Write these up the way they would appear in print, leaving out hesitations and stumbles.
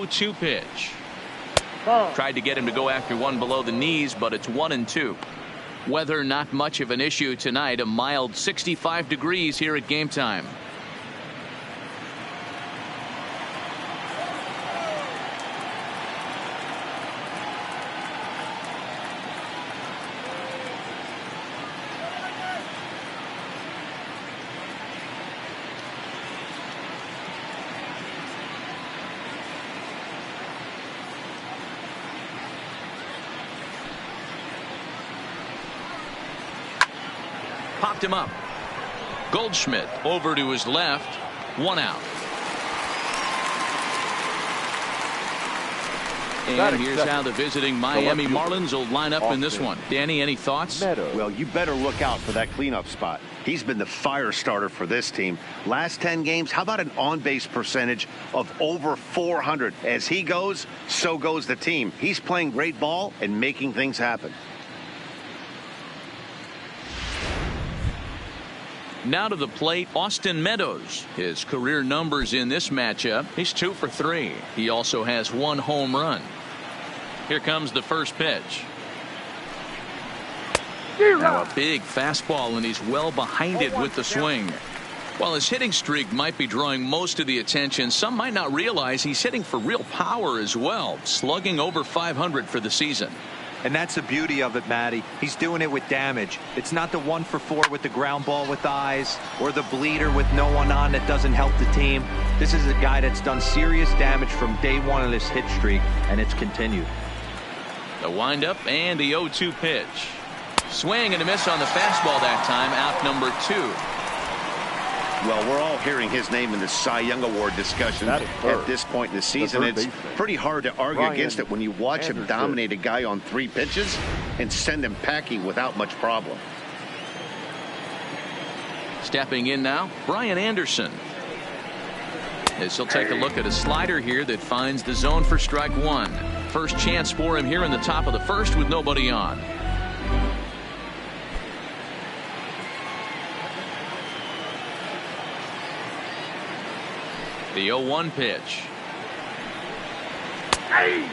0-2 pitch. Tried to get him to go after one below the knees, but it's 1-2. Weather not much of an issue tonight. A mild 65 degrees here at game time. Popped him up. Goldschmidt over to his left. 1 out. And here's how the visiting Miami Marlins will line up in this one. Danny, any thoughts? Well, you better look out for that cleanup spot. He's been the fire starter for this team. Last 10 games, how about an on-base percentage of over 400? As he goes, so goes the team. He's playing great ball and making things happen. Now to the plate, Austin Meadows. His career numbers in this matchup, he's 2 for 3. He also has 1 home run. Here comes the first pitch. Now a big fastball, and he's well behind it with the swing. While his hitting streak might be drawing most of the attention, some might not realize he's hitting for real power as well, slugging over 500 for the season. And that's the beauty of it, Matty. He's doing it with damage. It's not the 1 for 4 with the ground ball with eyes or the bleeder with no one on that doesn't help the team. This is a guy that's done serious damage from day 1 of this hit streak, and it's continued. The windup and the 0-2 pitch. Swing and a miss on the fastball that time. Out number 2. Well, we're all hearing his name in the Cy Young Award discussion at this point in the season. It's pretty hard to argue against it when you watch him dominate a guy on 3 pitches and send him packing without much problem. Stepping in now, Brian Anderson. As he'll take a look at a slider here that finds the zone for strike 1. First chance for him here in the top of the first with nobody on. The 0-1 pitch.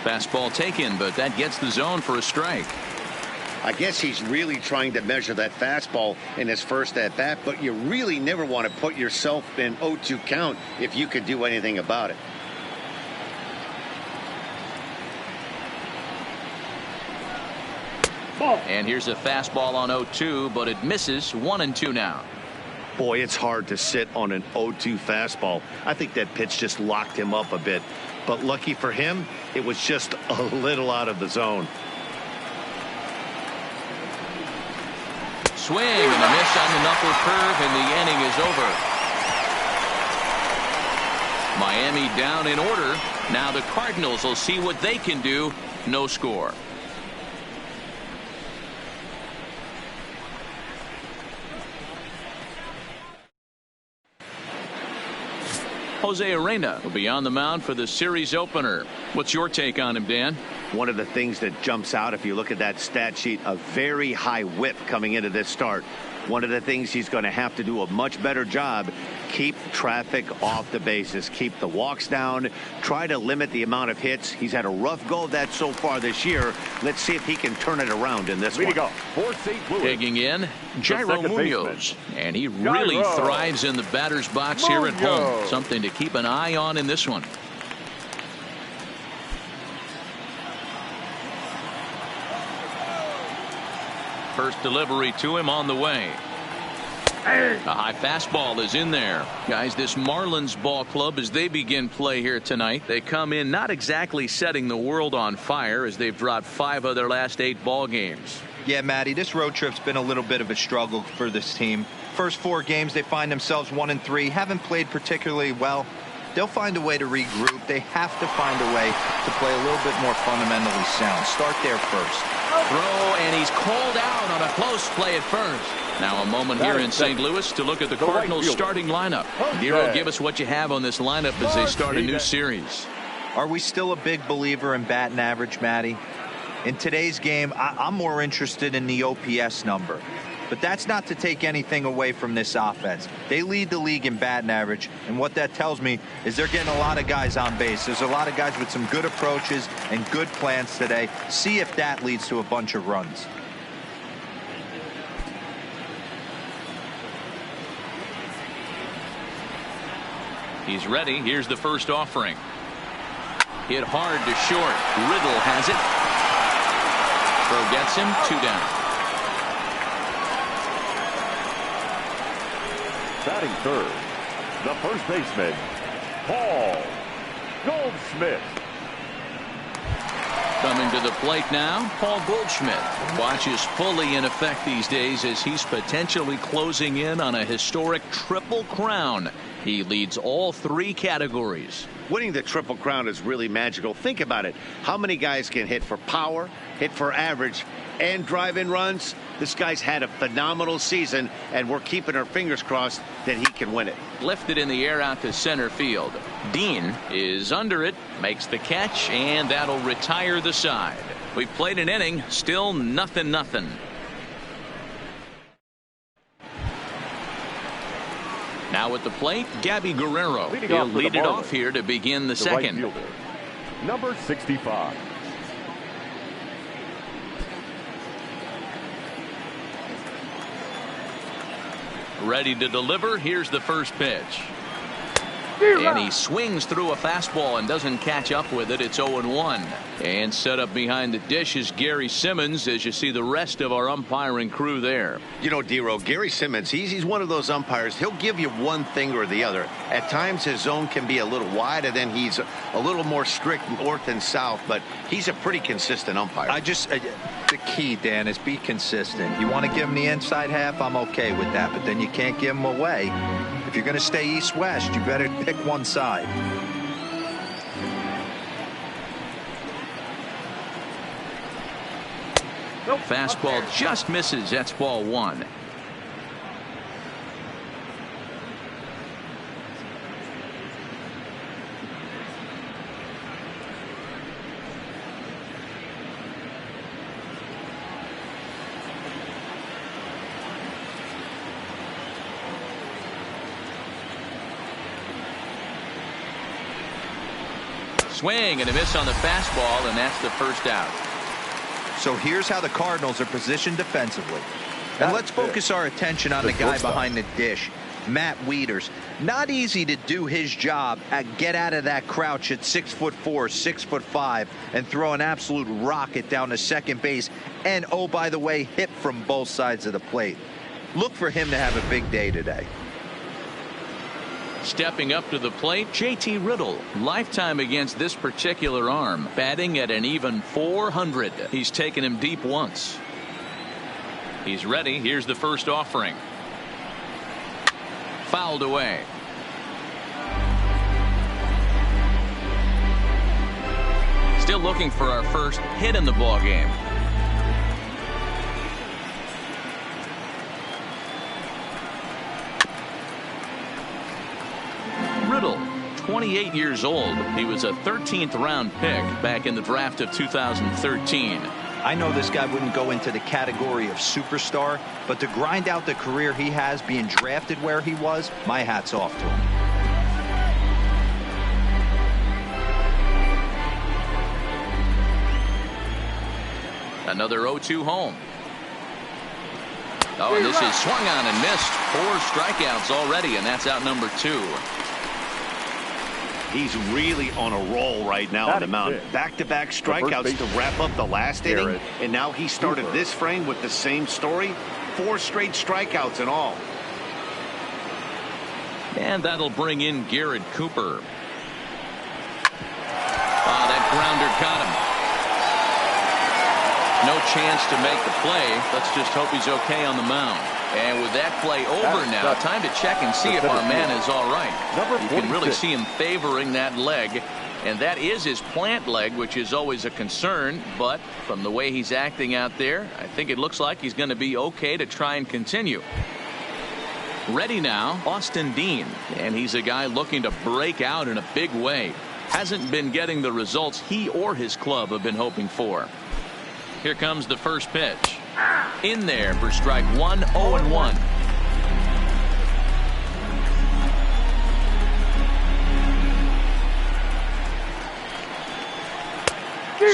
Fastball taken, but that gets the zone for a strike. I guess he's really trying to measure that fastball in his first at bat, but you really never want to put yourself in 0-2 count if you could do anything about it. And here's a fastball on 0-2, but it misses. 1-2 now. Boy, it's hard to sit on an 0-2 fastball. I think that pitch just locked him up a bit. But lucky for him, it was just a little out of the zone. Swing and a miss on the knuckle curve, and the inning is over. Miami down in order. Now the Cardinals will see what they can do. No score. Jose Arena will be on the mound for the series opener. What's your take on him, Dan? One of the things that jumps out if you look at that stat sheet, a very high whip coming into this start. One of the things he's going to have to do a much better job, keep traffic off the bases, keep the walks down, try to limit the amount of hits. He's had a rough go of that so far this year. Let's see if he can turn it around in this one. Digging in, Jairo Munoz, and he really thrives in the batter's box here at home. Something to keep an eye on in this one. First delivery to him on the way. A high fastball is in there. Guys, this Marlins ball club, as they begin play here tonight, they come in not exactly setting the world on fire, as they've dropped 5 of their last 8 ball games. Yeah, Matty, this road trip's been a little bit of a struggle for this team. First 4 games, they find themselves 1-3, haven't played particularly well. They'll find a way to regroup. They have to find a way to play a little bit more fundamentally sound. Start there first. Throw, and he's called out on a close play at first. Now a moment here in St. Louis to look at the Cardinals starting lineup. Giro, give us what you have on this lineup as they start a new series. Are we still a big believer in batting average, Matty? In today's game, I'm more interested in the OPS number. But that's not to take anything away from this offense. They lead the league in batting average, and what that tells me is they're getting a lot of guys on base. There's a lot of guys with some good approaches and good plans today. See if that leads to a bunch of runs. He's ready. Here's the first offering. Hit hard to short. Riddle has it. Throw gets him. 2 down. Batting third, the first baseman, Paul Goldschmidt. Coming to the plate now, Paul Goldschmidt. Watches fully in effect these days as he's potentially closing in on a historic triple crown. He leads all 3 categories. Winning the Triple Crown is really magical. Think about it. How many guys can hit for power, hit for average, and drive in runs? This guy's had a phenomenal season, and we're keeping our fingers crossed that he can win it. Lifted in the air out to center field. Dean is under it, makes the catch, and that'll retire the side. We've played an inning, still 0-0. Now at the plate, Gabby Guerrero. He'll lead it off here to begin the second. Right fielder, number 65. Ready to deliver. Here's the first pitch. And he swings through a fastball and doesn't catch up with it. It's 0-1. And set up behind the dish is Gary Simmons as you see the rest of our umpiring crew there. You know, D-Row, Gary Simmons, he's one of those umpires. He'll give you one thing or the other. At times his zone can be a little wide, and then he's a little more strict north and south, but he's a pretty consistent umpire. The key, Dan, is be consistent. You want to give him the inside half, I'm okay with that, but then you can't give him away. If you're going to stay east-west, you better pick one side. Fastball just misses. That's ball 1. Swing and a miss on the fastball, and that's the first out. So here's how the Cardinals are positioned defensively. And let's focus our attention on the guy behind the dish, Matt Wieters. Not easy to do his job at get out of that crouch at 6'4", 6'5", and throw an absolute rocket down to second base. And, oh, by the way, hit from both sides of the plate. Look for him to have a big day today. Stepping up to the plate, JT Riddle. Lifetime against this particular arm. Batting at an even .400. He's taken him deep once. He's ready. Here's the first offering. Fouled away. Still looking for our first hit in the ballgame. Riddle, 28 years old. He was a 13th round pick back in the draft of 2013. I know this guy wouldn't go into the category of superstar, but to grind out the career he has being drafted where he was, my hat's off to him. Another 0-2 home. Oh, and this is swung on and missed. 4 strikeouts already, and that's out number 2. He's really on a roll right now on the mound. Back-to-back strikeouts to wrap up the last inning, and now he started this frame with the same story. 4 straight strikeouts in all. And that'll bring in Garrett Cooper. That grounder caught him. No chance to make the play. Let's just hope he's okay on the mound. And with that play over now, time to check and see if our man is all right. You can really see him favoring that leg. And that is his plant leg, which is always a concern. But from the way he's acting out there, I think it looks like he's going to be okay to try and continue. Ready now, Austin Dean. And he's a guy looking to break out in a big way. Hasn't been getting the results he or his club have been hoping for. Here comes the first pitch. In there for strike one, 0-1.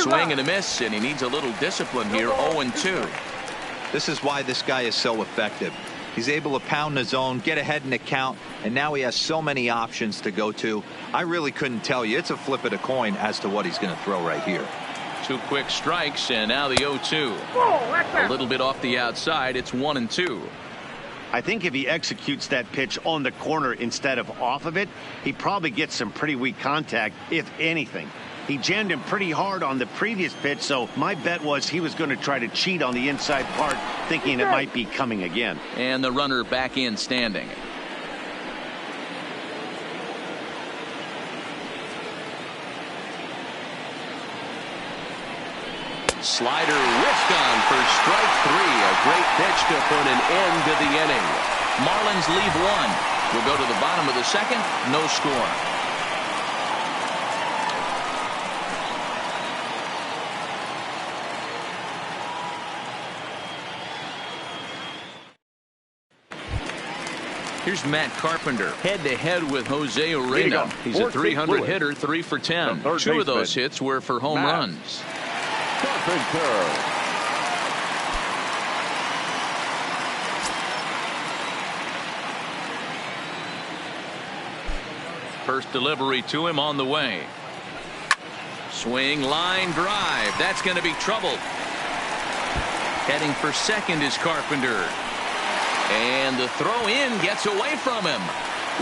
Swing and a miss, and he needs a little discipline here. 0-2. This is why this guy is so effective. He's able to pound the zone, get ahead in the count, and now he has so many options to go to. I really couldn't tell you. It's a flip of the coin as to what he's going to throw right here. 2 quick strikes, and now the 0-2. A little bit off the outside. It's 1-2. I think if he executes that pitch on the corner instead of off of it, he probably gets some pretty weak contact, if anything. He jammed him pretty hard on the previous pitch, so my bet was he was going to try to cheat on the inside part, thinking it might be coming again. And the runner back in standing. Slider whiffed on for strike 3. A great pitch to put an end to the inning. Marlins leave 1. We'll go to the bottom of the second. No score. Here's Matt Carpenter head-to-head with Jose Urena. He's a 300 hitter, 3 for 10. 2 of those hits were for home runs. Carpenter. First delivery to him on the way. Swing, line, drive. That's going to be trouble. Heading for second is Carpenter. And the throw in gets away from him.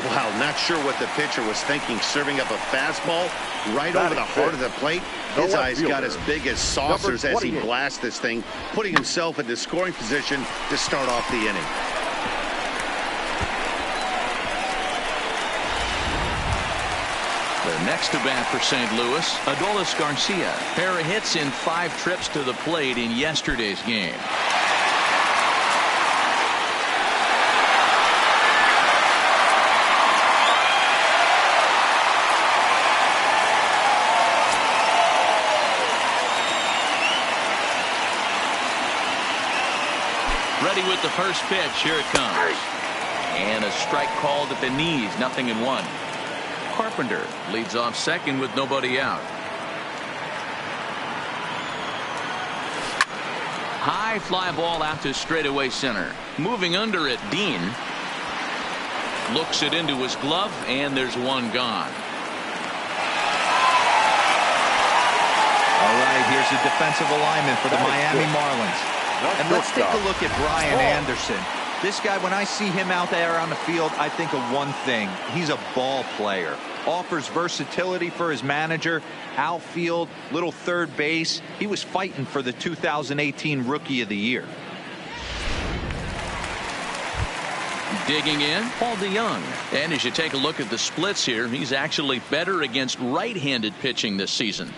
Wow, not sure what the pitcher was thinking, serving up a fastball right over the heart of the plate. His eyes got as big as saucers as he blasts this thing, putting himself in the scoring position to start off the inning. The next to bat for St. Louis, Adolis Garcia. Pair of hits in 5 trips to the plate in yesterday's game. Ready with the first pitch. Here it comes. And a strike called at the knees. 0-1. Carpenter leads off second with nobody out. High fly ball out to straightaway center. Moving under it, Dean looks it into his glove, and there's one gone. All right, here's the defensive alignment for the Miami Marlins. And let's take a look at Brian Anderson. This guy, when I see him out there on the field, I think of one thing. He's a ball player. Offers versatility for his manager. Outfield, little third base. He was fighting for the 2018 Rookie of the Year. Digging in, Paul DeYoung. And as you take a look at the splits here, he's actually better against right-handed pitching this season.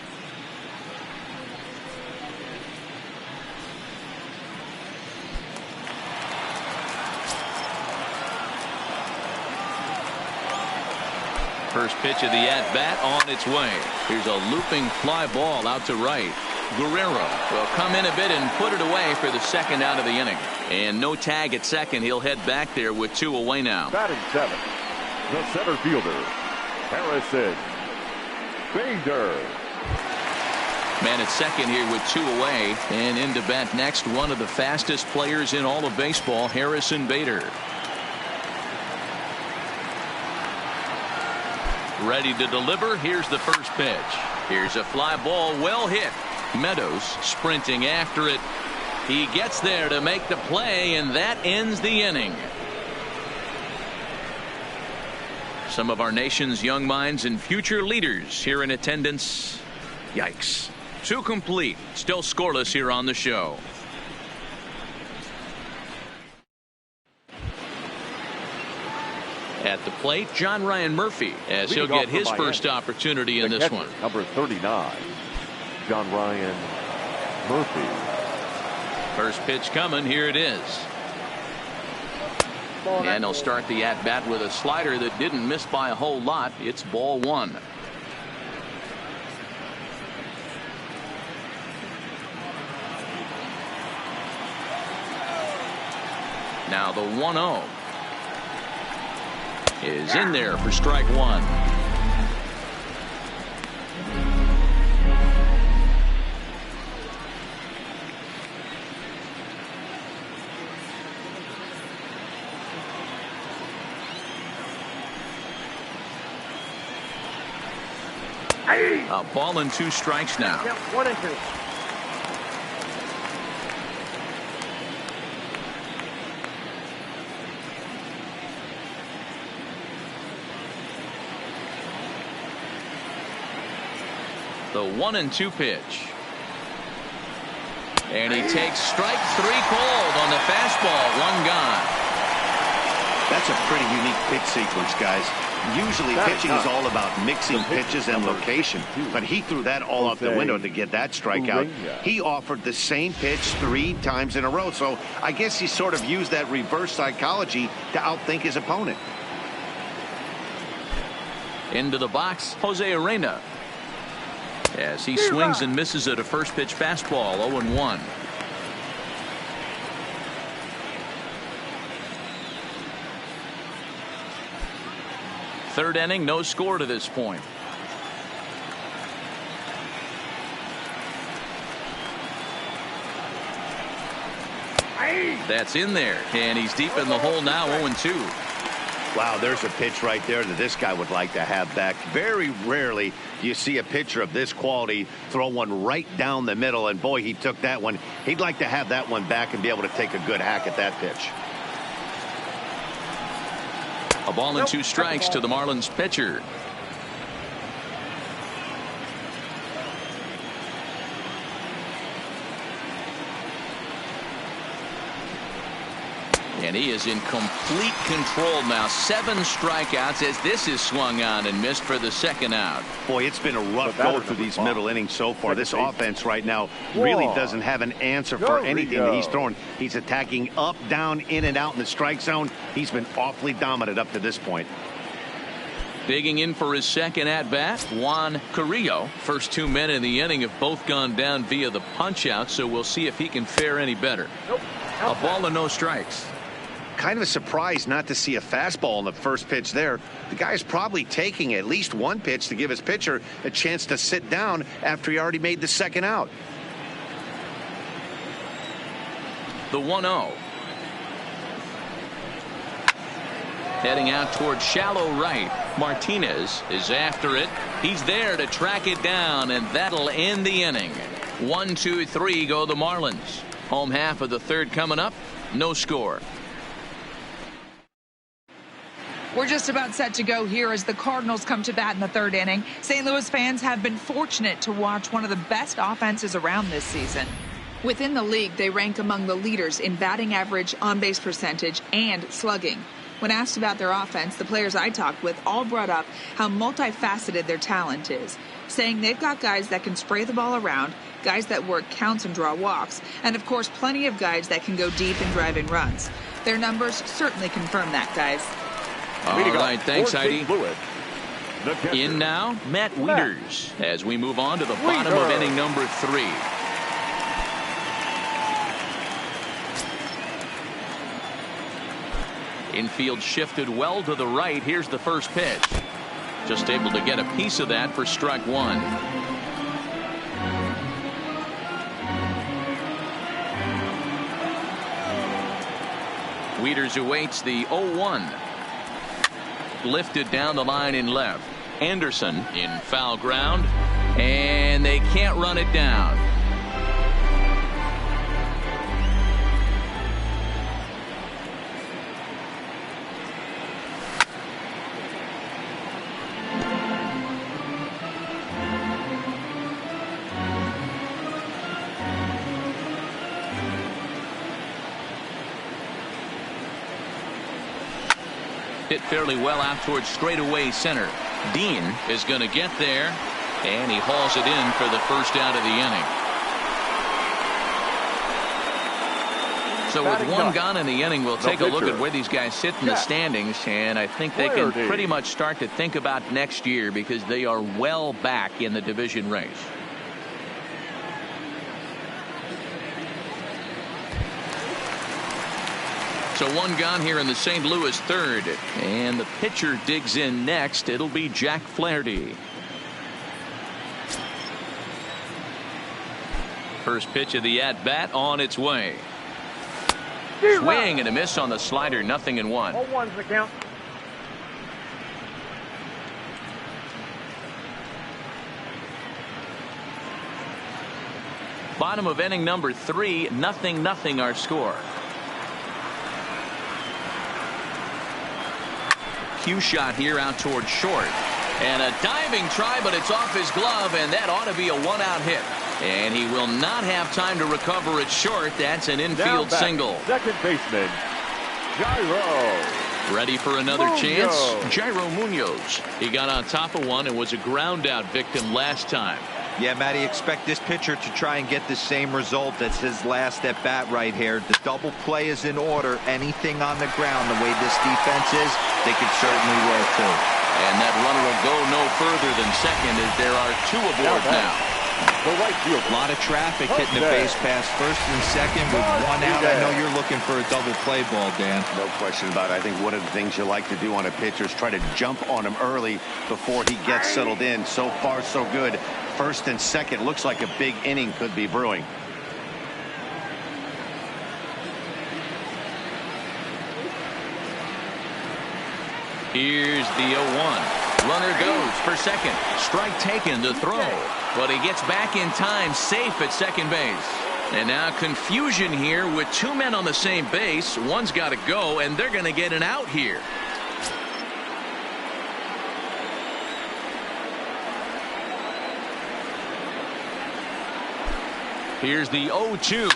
First pitch of the at-bat on its way. Here's a looping fly ball out to right. Guerrero will come in a bit and put it away for the second out of the inning. And no tag at second. He'll head back there with 2 away now. Batting 7, the center fielder, Harrison Bader. Man at second here with 2 away. And into bat next, one of the fastest players in all of baseball, Harrison Bader. Ready to deliver. Here's the first pitch. Here's a fly ball, well hit. Meadows sprinting after it. He gets there to make the play, and that ends the inning. Some of our nation's young minds and future leaders here in attendance. Yikes. 2 complete. Still scoreless here on the show. At the plate, John Ryan Murphy, as he'll get his first opportunity in this one. Number 39, John Ryan Murphy. First pitch coming. Here it is. And he'll start the at-bat with a slider that didn't miss by a whole lot. It's ball 1. Now the 1-0 is in there for strike one. A ball and 2 strikes now. 1-2. The 1-2 pitch. And he takes strike 3 cold on the fastball. 1 gone. That's a pretty unique pitch sequence, guys. Usually pitching is all about mixing pitches and location, but he threw that all out the window to get that strikeout. He offered the same pitch 3 times in a row, so I guess he sort of used that reverse psychology to outthink his opponent. Into the box, Jose Arena. As he swings and misses at a first pitch fastball. 0-1. Third inning, no score to this point. That's in there, and he's deep in the hole now. 0-2. Wow, there's a pitch right there that this guy would like to have back. Very rarely do you see a pitcher of this quality throw one right down the middle, and boy, he took that one. He'd like to have that one back and be able to take a good hack at that pitch. A ball and 2 strikes to the Marlins pitcher. And he is in complete control now. 7 strikeouts as this is swung on and missed for the second out. Boy, it's been a rough go through these middle innings so far. This offense right now really doesn't have an answer for anything that he's throwing. He's attacking up, down, in and out in the strike zone. He's been awfully dominant up to this point. Digging in for his second at bat, Juan Carrillo. First 2 men in the inning have both gone down via the punch out, so we'll see if he can fare any better. A ball and no strikes. Kind of a surprise not to see a fastball in the first pitch there. The guy's probably taking at least one pitch to give his pitcher a chance to sit down after he already made the second out. The 1-0. Heading out toward shallow right. Martinez is after it. He's there to track it down, and that'll end the inning. 1, 2, 3 go the Marlins. Home half of the third coming up. No score. We're just about set to go here as the Cardinals come to bat in the third inning. St. Louis fans have been fortunate to watch one of the best offenses around this season. Within the league, they rank among the leaders in batting average, on-base percentage, and slugging. When asked about their offense, the players I talked with all brought up how multifaceted their talent is, saying they've got guys that can spray the ball around, guys that work counts and draw walks, and of course plenty of guys that can go deep and drive in runs. Their numbers certainly confirm that, guys. All right, thanks, Heidi. In now, Matt Wieters, as we move on to the bottom of inning number 3. Infield shifted well to the right. Here's the first pitch. Just able to get a piece of that for strike 1. Wieters awaits the 0-1. Lifted down the line in left. Anderson in foul ground, and they can't run it down. Hit fairly well out towards straightaway center. Dean is going to get there, and he hauls it in for the first out of the inning. So with one gone in the inning, we'll take a look at where these guys sit in the standings, and I think they can pretty much start to think about next year because they are well back in the division race. So one gone here in the St. Louis third. And the pitcher digs in next. It'll be Jack Flaherty. First pitch of the at-bat on its way. Swing and a miss on the slider. 0-1. 0-1's the count. Bottom of inning number 3. 0-0 our score. Cue shot here out towards short. And a diving try, but it's off his glove, and that ought to be a one-out hit. And he will not have time to recover it short. That's an infield single. Second baseman, Jairo. Ready for another Munoz. chance? Jairo Munoz. He got on top of one and was a ground-out victim last time. Yeah, Matty, expect this pitcher to try and get the same result. That's his last at bat right here. The double play is in order. Anything on the ground, the way this defense is, they could certainly roll too. And that runner will go no further than second as there are 2 aboard now. The right field. A lot of traffic hitting the base pass first and second with 1 out. I know you're looking for a double play ball, Dan. No question about it. I think one of the things you like to do on a pitcher is try to jump on him early before he gets settled in. So far, so good. First and second looks like a big inning could be brewing. Here's the 0-1. Runner goes for second. Strike taken to throw. But he gets back in time, safe at second base. And now confusion here with 2 men on the same base. One's got to go, and they're going to get an out here. Here's the 0-2.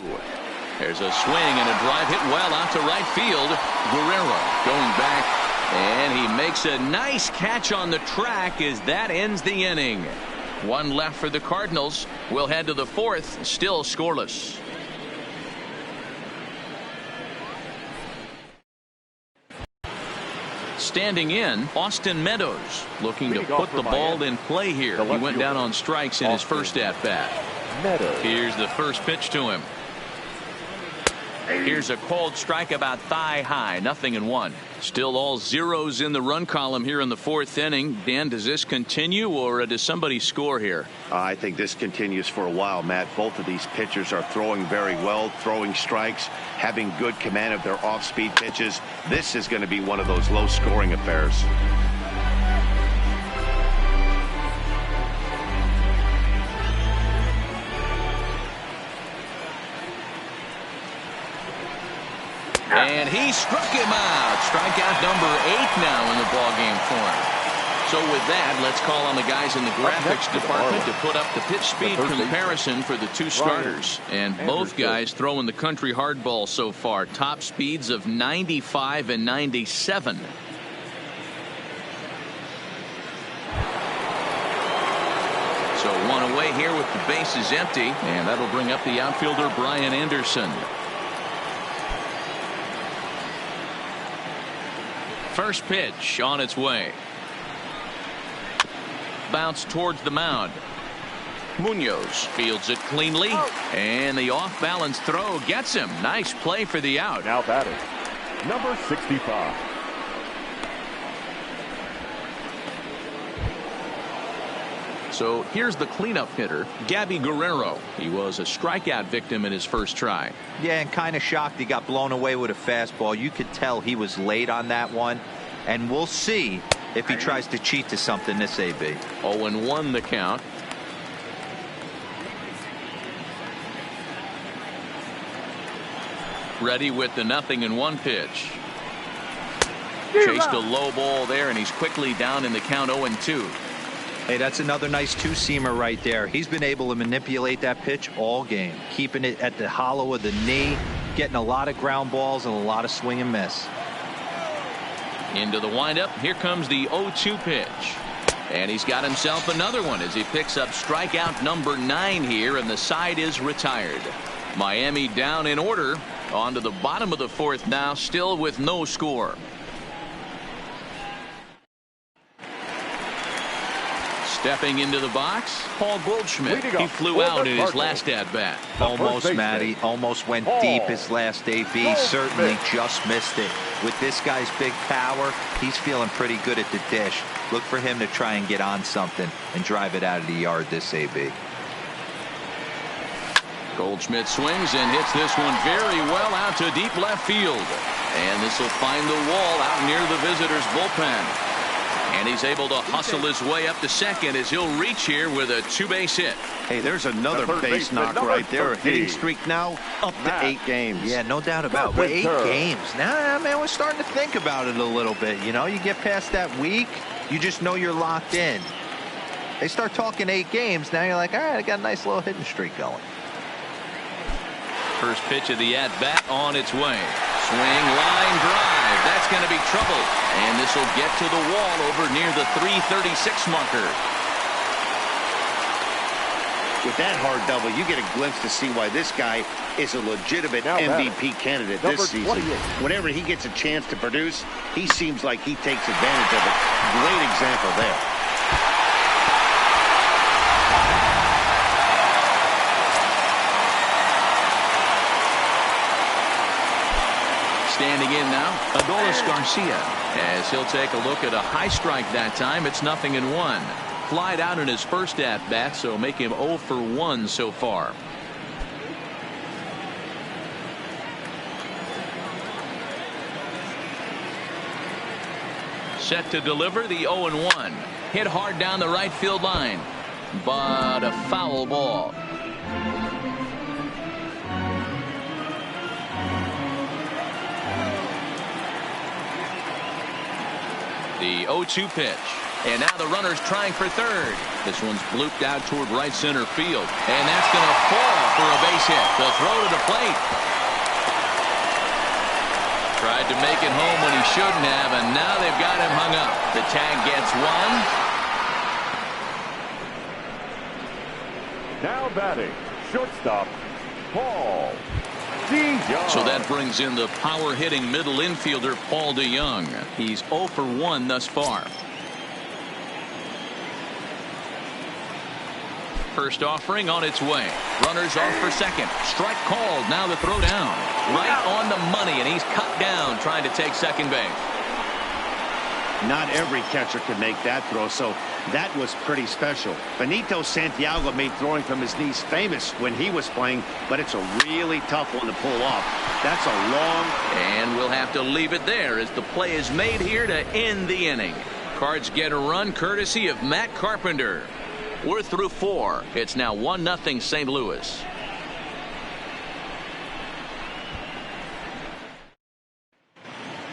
There's a swing and a drive hit well out to right field. Guerrero going back, and he makes a nice catch on the track as that ends the inning. 1 left for the Cardinals. We'll head to the 4th, still scoreless. Standing in, Austin Meadows looking to put the ball in play here. He went down on strikes in his first at-bat. Here's the first pitch to him. Here's a called strike about thigh high. 0-1. Still all zeros in the run column here in the 4th inning. Dan, does this continue, or does somebody score here? I think this continues for a while, Matt. Both of these pitchers are throwing very well, throwing strikes, having good command of their off-speed pitches. This is going to be one of those low-scoring affairs. And he struck him out. Strikeout number 8 now in the ballgame for him. So with that, let's call on the guys in the graphics department to put up the pitch speed comparison for the 2 starters. And both guys throwing the country hardball so far. Top speeds of 95 and 97. So 1 away here with the bases empty. And that'll bring up the outfielder Brian Anderson. First pitch on its way. Bounce towards the mound. Munoz fields it cleanly, and the off-balance throw gets him. Nice play for the out. Now batting, number 65. So here's the cleanup hitter, Gabby Guerrero. He was a strikeout victim in his first try. Yeah, and kind of shocked he got blown away with a fastball. You could tell he was late on that one. And we'll see if he tries to cheat to something this AB. 0-1 the count. Ready with the 0-1 pitch. Chased a low ball there, and he's quickly down in the count 0-2. Hey, that's another nice 2-seamer right there. He's been able to manipulate that pitch all game, keeping it at the hollow of the knee, getting a lot of ground balls and a lot of swing and miss. Into the windup. Here comes the 0-2 pitch. And he's got himself another one as he picks up strikeout number 9 here, and the side is retired. Miami down in order. On to the bottom of the 4th now, still with no score. Stepping into the box, Paul Goldschmidt. Leading He up flew for out the in his Cardinals. last at-bat. Almost, Matty. Almost went deep his last AB. Certainly just missed it. With this guy's big power, he's feeling pretty good at the dish. Look for him to try and get on something and drive it out of the yard this AB. Goldschmidt swings and hits this one very well out to deep left field. And this will find the wall out near the visitors' bullpen. And he's able to hustle his way up to second as he'll reach here with a two-base hit. Hey, there's another base knock right there. Hitting streak now up to 8 games. Yeah, no doubt about it. 8 games. Now, man, we're starting to think about it a little bit. You know, you get past that week, you just know you're locked in. They start talking 8 games, now you're like, all right, I got a nice little hitting streak going. First pitch of the at-bat on its way. Swing, line drive. That's going to be trouble. And this will get to the wall over near the 336 marker. With that hard double, you get a glimpse to see why this guy is a legitimate MVP candidate this season. Whenever he gets a chance to produce, he seems like he takes advantage of it. Great example there. Standing in now, Adolis Garcia, as he'll take a look at a high strike that time. It's 0-1. Flied out in his first at-bat, so make him 0 for 1 so far. Set to deliver the 0-1. Hit hard down the right field line, but a foul ball. The 0-2 pitch. And now the runner's trying for third. This one's blooped out toward right center field. And that's going to fall for a base hit. The throw to the plate. Tried to make it home when he shouldn't have, and now they've got him hung up. The tag gets one. Now batting, shortstop, Paul. So that brings in the power hitting middle infielder Paul DeYoung. He's 0 for 1 thus far. First offering on its way. Runners off for second. Strike called. Now the throw down. Right on the money, and he's cut down trying to take second base. Not every catcher can make that throw, so that was pretty special. Benito Santiago made throwing from his knees famous when he was playing, but it's a really tough one to pull off. That's a long... And we'll have to leave it there as the play is made here to end the inning. Cards get a run courtesy of Matt Carpenter. We're through 4. It's now 1-0 St. Louis.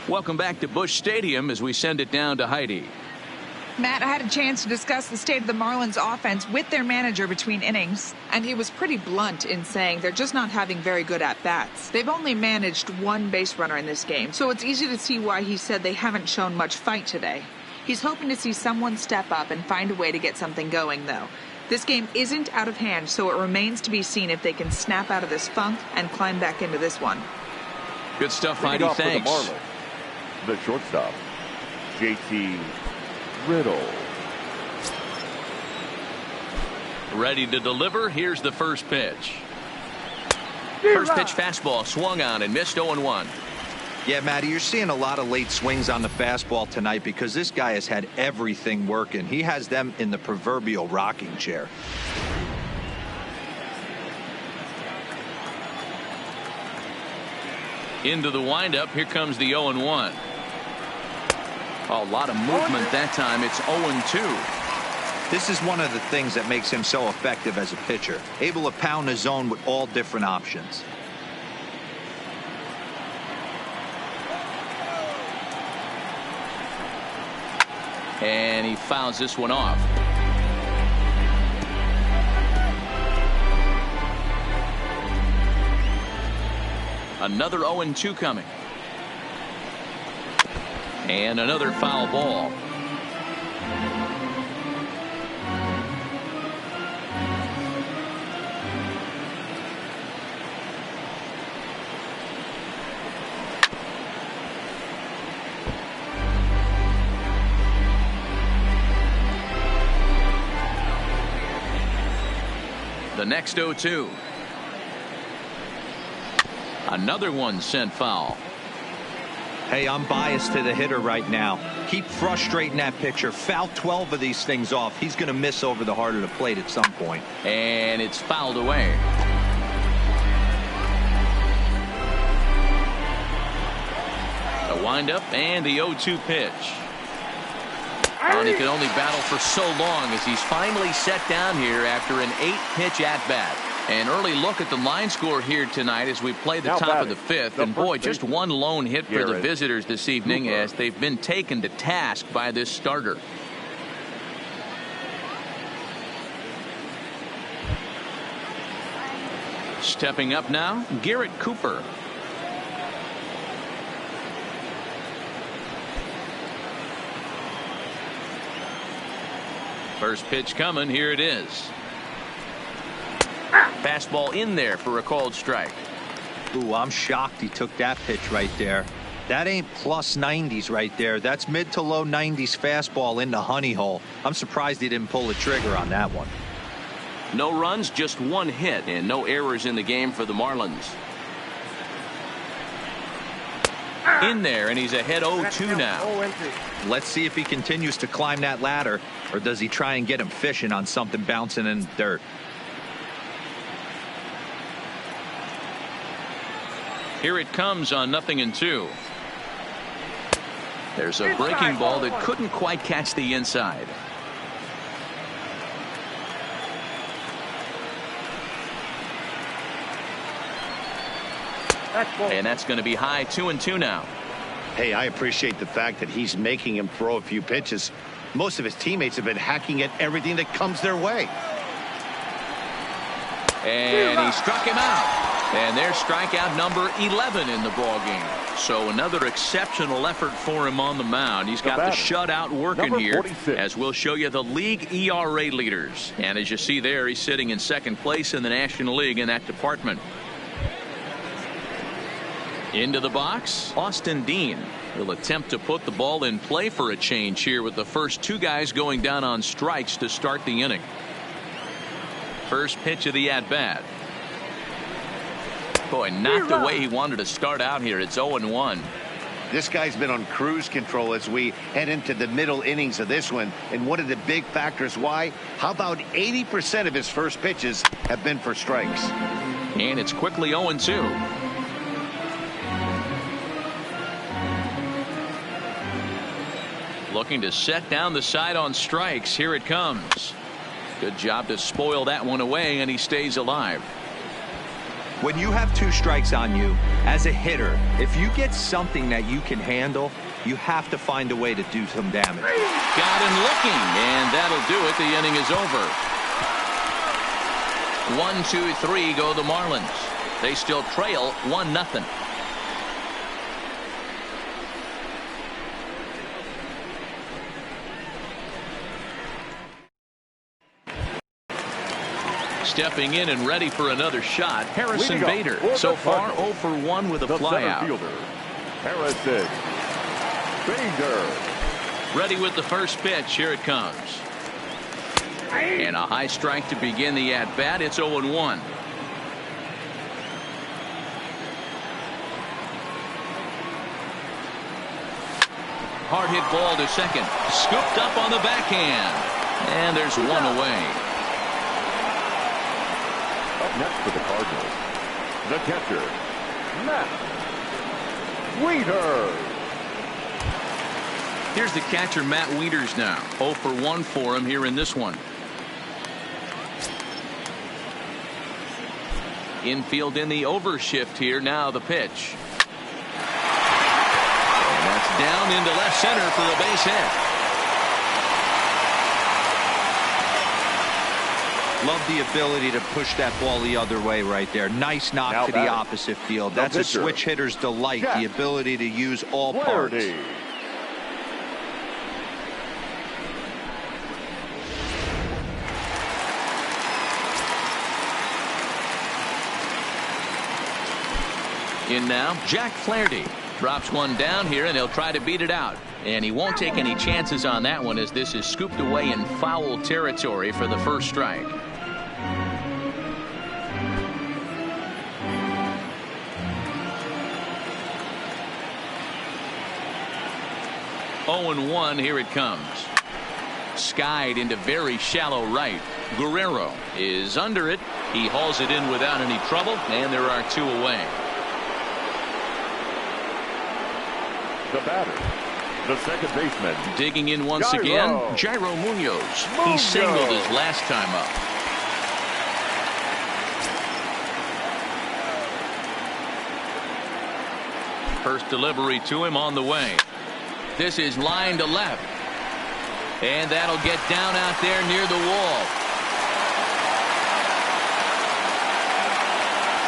Welcome back to Busch Stadium as we send it down to Heidi. Matt, I had a chance to discuss the state of the Marlins offense with their manager between innings, and he was pretty blunt in saying they're just not having very good at-bats. They've only managed 1 base runner in this game, so it's easy to see why he said they haven't shown much fight today. He's hoping to see someone step up and find a way to get something going, though. This game isn't out of hand, so it remains to be seen if they can snap out of this funk and climb back into this one. Good stuff, Heidi. Thanks. The shortstop, JT Riddle. Ready to deliver. Here's the first pitch. First pitch fastball swung on and missed 0-1. Yeah, Matty, you're seeing a lot of late swings on the fastball tonight because this guy has had everything working. He has them in the proverbial rocking chair. Into the windup. Here comes the 0-1. A lot of movement that time. It's 0-2. This is one of the things that makes him so effective as a pitcher. Able to pound the zone with all different options. And he fouls this one off. Another 0-2 coming. And another foul ball. next 0-2. Another one sent foul. Hey, I'm biased to the hitter right now. Keep frustrating that pitcher. Foul 12 of these things off. He's going to miss over the heart of the plate at some point. And it's fouled away. The windup and the 0-2 pitch. And he can only battle for so long as he's finally set down here after an 8-pitch at-bat. An early look at the line score here tonight as we play the top of the 5th. And boy, just one lone hit for the visitors this evening as they've been taken to task by this starter. Stepping up now, Garrett Cooper. First pitch coming. Here it is. Fastball in there for a called strike. Ooh, I'm shocked he took that pitch right there. That ain't plus 90s right there. That's mid to low 90s fastball in the honey hole. I'm surprised he didn't pull the trigger on that one. No runs, just one hit, and no errors in the game for the Marlins. In there, and he's ahead 0-2 now. Let's see if he continues to climb that ladder, or does he try and get him fishing on something bouncing in the dirt. Here it comes on 0-2. There's a breaking ball that couldn't quite catch the inside. And that's going to be high 2-2 now. Hey, I appreciate the fact that he's making him throw a few pitches. Most of his teammates have been hacking at everything that comes their way. And he struck him out. And there's strikeout number 11 in the ball game. So another exceptional effort for him on the mound. He's got the shutout working here, as we'll show you the league ERA leaders. And as you see there, he's sitting in second place in the National League in that department. Into the box, Austin Dean will attempt to put the ball in play for a change here with the first two guys going down on strikes to start the inning. First pitch of the at-bat. Boy, not the way he wanted to start out here. It's 0-1. This guy's been on cruise control as we head into the middle innings of this one. And one of the big factors why, how about 80% of his first pitches have been for strikes. And it's quickly 0-2. Looking to set down the side on strikes. Here it comes. Good job to spoil that one away, and he stays alive. When you have two strikes on you, as a hitter, if you get something that you can handle, you have to find a way to do some damage. Got him looking, and that'll do it. The inning is over. 1-2-3 go the Marlins. They still trail 1-0. Stepping in and ready for another shot, Harrison Bader. So far 0 for 1 with a flyout. Harrison Bader. Ready with the first pitch. Here it comes. And a high strike to begin the at-bat. It's 0-1. Hard hit ball to second. Scooped up on the backhand. And there's one away. Up next for the Cardinals, the catcher, Matt Wieters. Here's the catcher, Matt Wieters now. 0 for 1 for him here in this one. Infield in the overshift here. Now the pitch. And that's down into left center for a base hit. Love the ability to push that ball the other way right there. Nice knock now to the opposite field. That's a switch hitter's delight, the ability to use all parts. In now, Jack Flaherty drops one down here, and he'll try to beat it out. And he won't take any chances on that one, as this is scooped away in foul territory for the first strike. 0-1. Here it comes. Skied into very shallow right. Guerrero is under it. He hauls it in without any trouble, and there are 2 away. The batter, the second baseman. Digging in once again, Jairo Munoz. He singled his last time up. First delivery to him on the way. This is line to left. And that'll get down out there near the wall.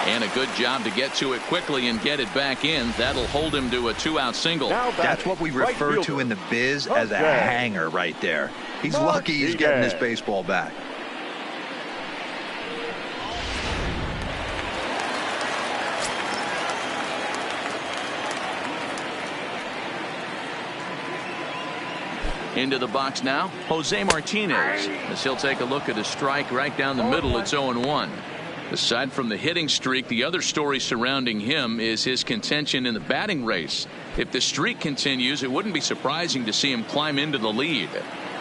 And a good job to get to it quickly and get it back in. That'll hold him to a 2-out single. That's what we refer to in the biz as a hanger right there. He's lucky he's getting his baseball back. Into the box now, Jose Martinez, as he'll take a look at a strike right down the middle. It's 0-1. Aside from the hitting streak, the other story surrounding him is his contention in the batting race. If the streak continues, it wouldn't be surprising to see him climb into the lead.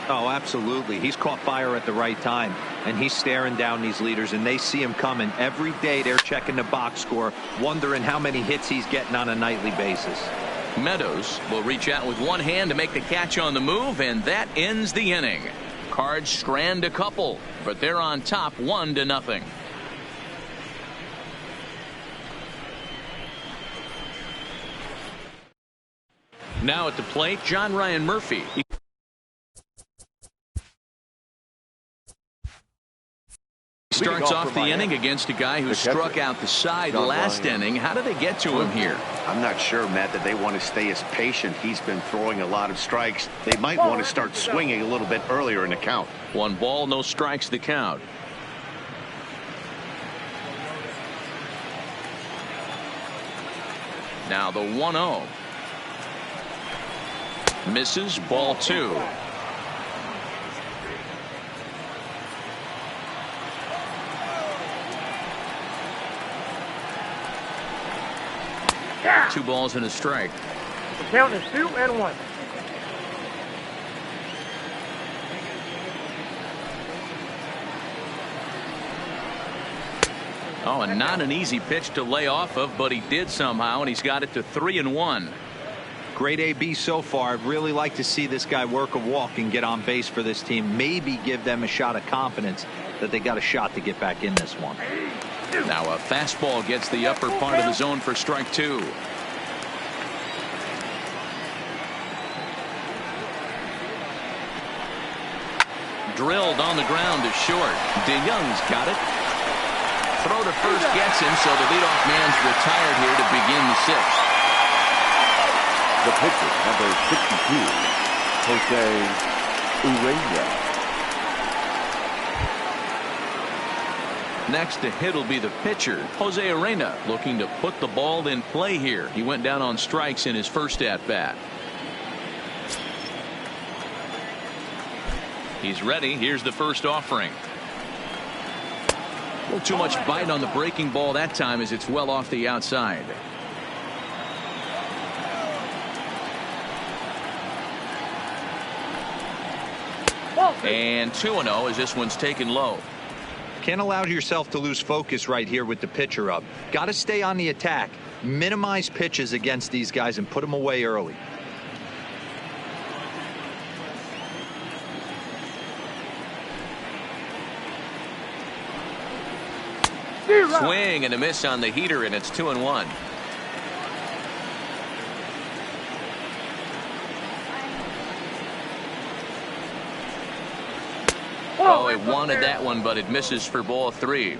Oh, absolutely. He's caught fire at the right time, and he's staring down these leaders, and they see him coming. Every day they're checking the box score, wondering how many hits he's getting on a nightly basis. Meadows will reach out with one hand to make the catch on the move, and that ends the inning. Cards strand a couple, but they're on top 1-0. Now at the plate, John Ryan Murphy. Starts off the inning against a guy who struck out the side last inning. How did they get to him here? I'm not sure, Matt, that they want to stay as patient. He's been throwing a lot of strikes. They might want to start swinging a little bit earlier in the count. 1 ball, no strikes, the count. Now the 1-0. Misses, ball 2. Yeah. 2 balls and a strike. The count is 2-1. Oh, and not an easy pitch to lay off of, but he did somehow, and he's got it to 3-1. Great AB so far. I'd really like to see this guy work a walk and get on base for this team. Maybe give them a shot of confidence that they got a shot to get back in this one. Now a fastball gets the upper part of the zone for strike 2. Drilled on the ground to short. DeYoung's got it. Throw to first gets him, so the leadoff man's retired here to begin the 6th. The pitcher, number 62, Jose Urena. Next to hit will be the pitcher, Jose Urena, looking to put the ball in play here. He went down on strikes in his first at-bat. He's ready. Here's the first offering. A little too much bite on the breaking ball that time, as it's well off the outside. And 2-0 as this one's taken low. Can't allow yourself to lose focus right here with the pitcher up. Got to stay on the attack. Minimize pitches against these guys and put them away early. Swing and a miss on the heater, and it's 2-1. Oh, it wanted that one, but it misses for ball 3.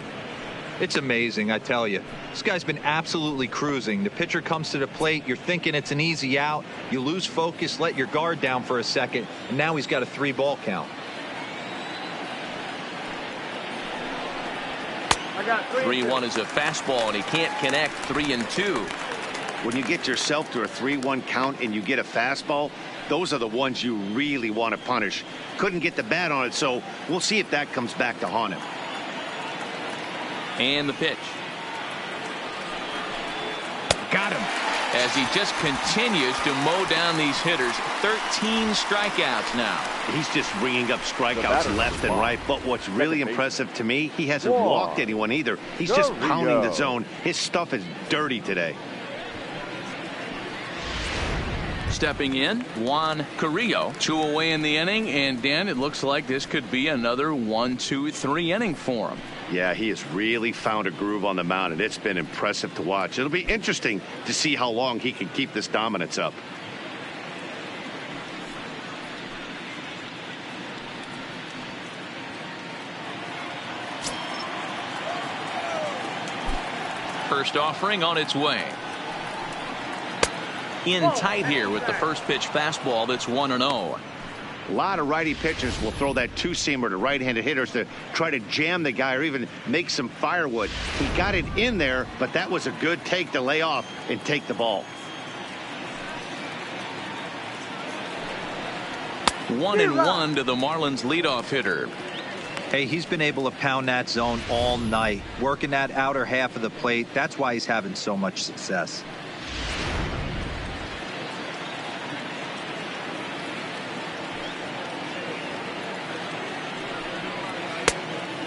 It's amazing, I tell you. This guy's been absolutely cruising. The pitcher comes to the plate. You're thinking it's an easy out. You lose focus, let your guard down for a second, and now he's got a 3-ball count. 3-1 is a fastball, and he can't connect. 3-2. When you get yourself to a 3-1 count and you get a fastball, those are the ones you really want to punish. Couldn't get the bat on it, so we'll see if that comes back to haunt him. And the pitch. Got him. As as he just continues to mow down these hitters. 13 strikeouts now. He's just ringing up strikeouts left and right. But what's really impressive to me, he hasn't walked anyone either. He's just pounding the zone. His stuff is dirty today. Stepping in, Juan Carrillo. 2 away in the inning, and Dan, it looks like this could be another 1, 2, 3 inning for him. Yeah, he has really found a groove on the mound, and it's been impressive to watch. It'll be interesting to see how long he can keep this dominance up. First offering on its way. In tight here with the first pitch fastball that's 1-0. A lot of righty pitchers will throw that two-seamer to right-handed hitters to try to jam the guy or even make some firewood. He got it in there, but that was a good take to lay off and take the ball. 1-1 to the Marlins leadoff hitter. Hey, he's been able to pound that zone all night, working that outer half of the plate. That's why he's having so much success.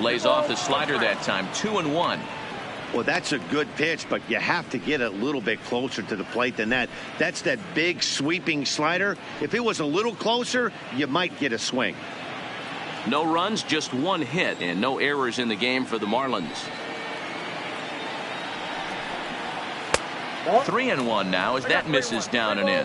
Lays off the slider that time. 2-1. Well, that's a good pitch, but you have to get a little bit closer to the plate than that. That's that big sweeping slider. If it was a little closer, you might get a swing. No runs, just 1 hit, and no errors in the game for the Marlins. 3-1 now as that misses down and in.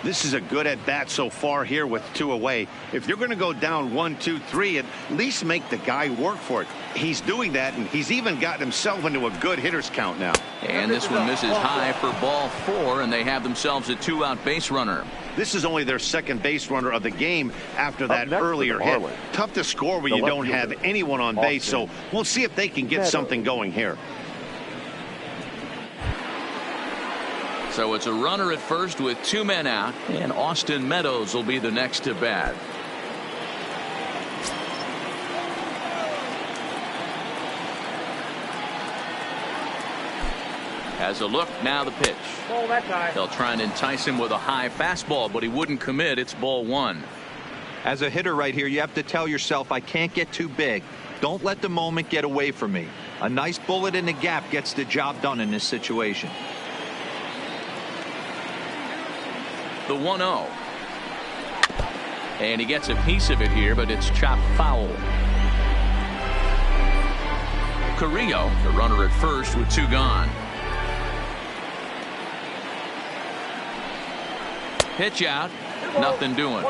This is a good at bat so far here with 2 away. If you're going to go down 1, 2, 3, at least make the guy work for it. He's doing that, and he's even gotten himself into a good hitter's count now. And this one misses high for ball 4, and they have themselves a 2-out base runner. This is only their second base runner of the game after that earlier hit. Tough to score when you don't have anyone on base, so we'll see if they can get something going here. So it's a runner at first with 2 men out, and Austin Meadows will be the next to bat. Has a look, now the pitch. They'll try and entice him with a high fastball, but he wouldn't commit. It's ball 1. As a hitter right here, you have to tell yourself, I can't get too big. Don't let the moment get away from me. A nice bullet in the gap gets the job done in this situation. The 1-0. And he gets a piece of it here, but it's chopped foul. Carrillo, the runner at first with 2 gone. Pitch out, nothing doing.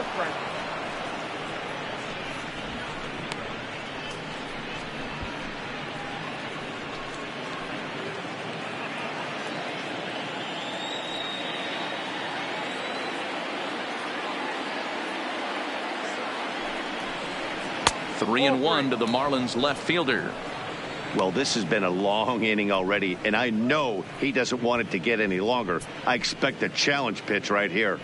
Three and 1 to the Marlins left fielder. Well, this has been a long inning already, and I know he doesn't want it to get any longer. I expect a challenge pitch right here.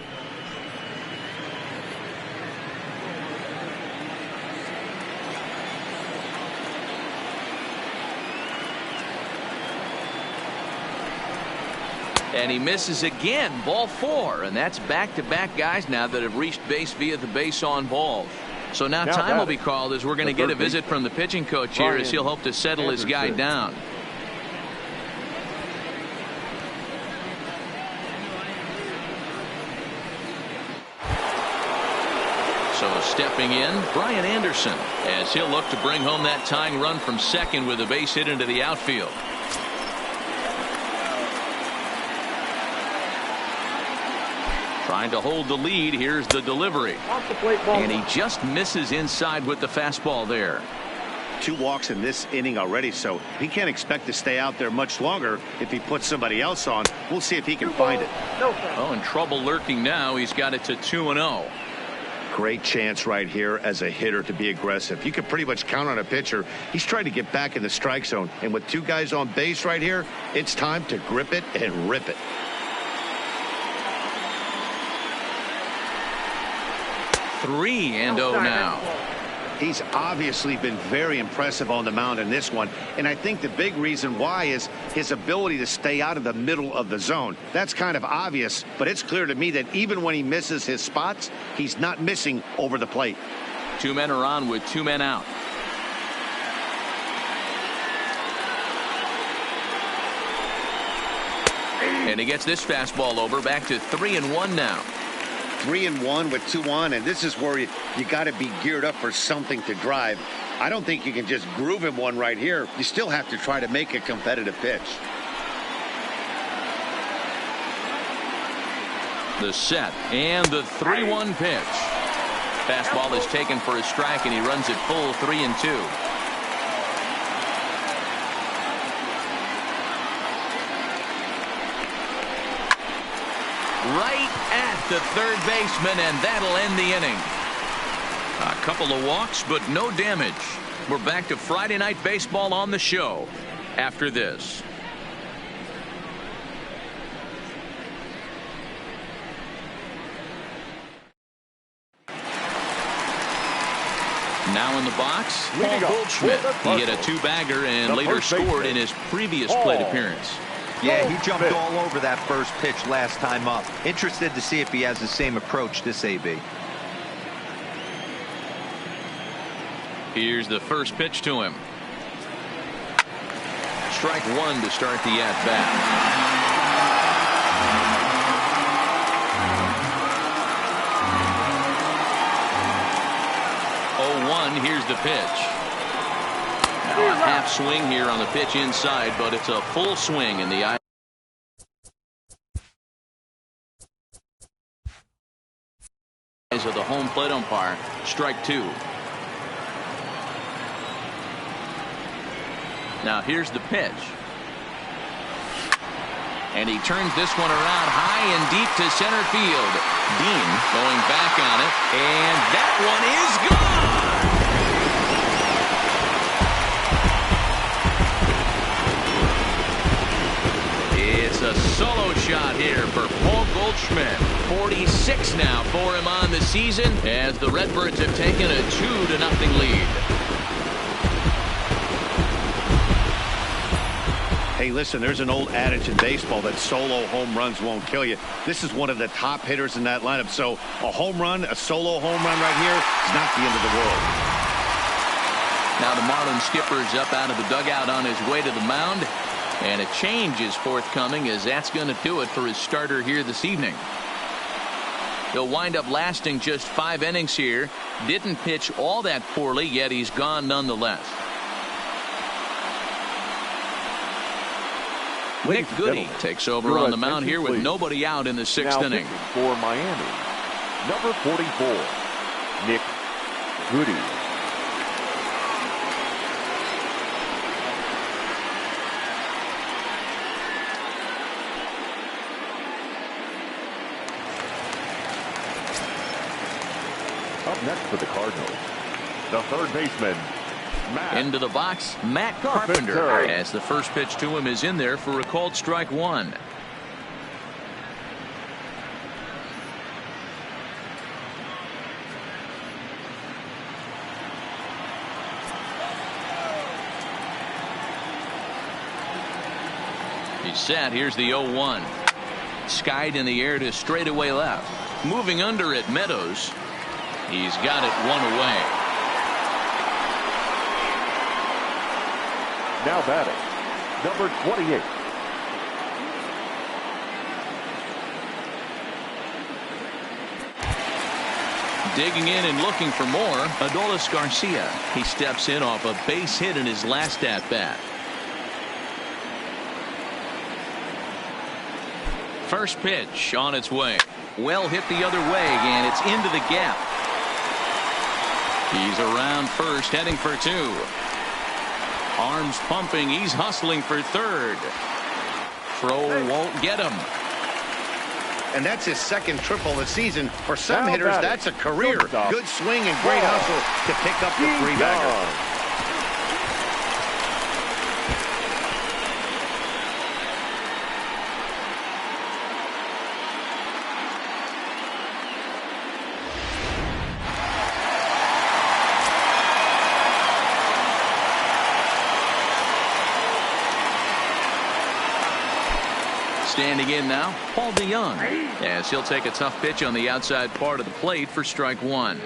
And he misses again. Ball 4, and that's back-to-back guys now that have reached base via the base on balls. So now time will be called as we're going to get a visit from the pitching coach here as he'll hope to settle his guy down. So stepping in, Brian Anderson, as he'll look to bring home that tying run from second with a base hit into the outfield. Trying to hold the lead. Here's the delivery. And he just misses inside with the fastball there. 2 walks in this inning already, so he can't expect to stay out there much longer if he puts somebody else on. We'll see if he can find it. Oh, and trouble lurking now. He's got it to 2-0. Great chance right here as a hitter to be aggressive. You can pretty much count on a pitcher. He's trying to get back in the strike zone. And with 2 guys on base right here, it's time to grip it and rip it. 3-0 now. He's obviously been very impressive on the mound in this one, and I think the big reason why is his ability to stay out of the middle of the zone. That's kind of obvious, but it's clear to me that even when he misses his spots, he's not missing over the plate. 2 men are on with 2 men out. And he gets this fastball over, back to 3-1 now. 3-1 with 2 on, and this is where you got to be geared up for something to drive. I don't think you can just groove him one right here. You still have to try to make a competitive pitch. The set and the 3-1 pitch. Fastball is taken for a strike, and he runs it full 3-2. Right at the third baseman, and that'll end the inning. A couple of walks, but no damage. We're back to Friday Night Baseball on the show after this. Now in the box, Paul Goldschmidt. He hit a 2-bagger and later scored in his previous plate appearance. Yeah, he jumped all over that first pitch last time up. Interested to see if he has the same approach this AB. Here's the first pitch to him. Strike 1 to start the at-bat. 0-1, here's the pitch. Now a half swing here on the pitch inside, but it's a full swing in the eyes of the home plate umpire. Strike 2. Now here's the pitch. And he turns this one around high and deep to center field. Dean going back on it, and that one is gone. It's a solo shot here for Paul Goldschmidt. 46 now for him on the season as the Redbirds have taken a 2-0 lead. Hey, listen, there's an old adage in baseball that solo home runs won't kill you. This is one of the top hitters in that lineup. So a home run, a solo home run right here is not the end of the world. Now the Marlins skipper's up out of the dugout on his way to the mound. And a change is forthcoming, as that's going to do it for his starter here this evening. He'll wind up lasting just 5 innings here. Didn't pitch all that poorly, yet he's gone nonetheless. Nick Goody takes over on the mound here with nobody out in the 6th inning. For Miami, number 44, Nick Goody. Up next for the Cardinals, the third baseman, into the box, Matt Carpenter, as the first pitch to him is in there for a called strike 1. He's set. Here's the 0-1. Skied in the air to straightaway left. Moving under it, Meadows. He's got it 1 away. Now batting, number 28. Digging in and looking for more, Adolis Garcia. He steps in off a base hit in his last at-bat. First pitch on its way. Well hit the other way, and it's into the gap. He's around first, heading for 2. Arms pumping. He's hustling for third. Throw won't get him. And that's his second triple of the season. For some hitters, that's a career. Good swing and great hustle to pick up the 3-bagger. Standing in now, Paul DeYoung, as he'll take a tough pitch on the outside part of the plate for strike one.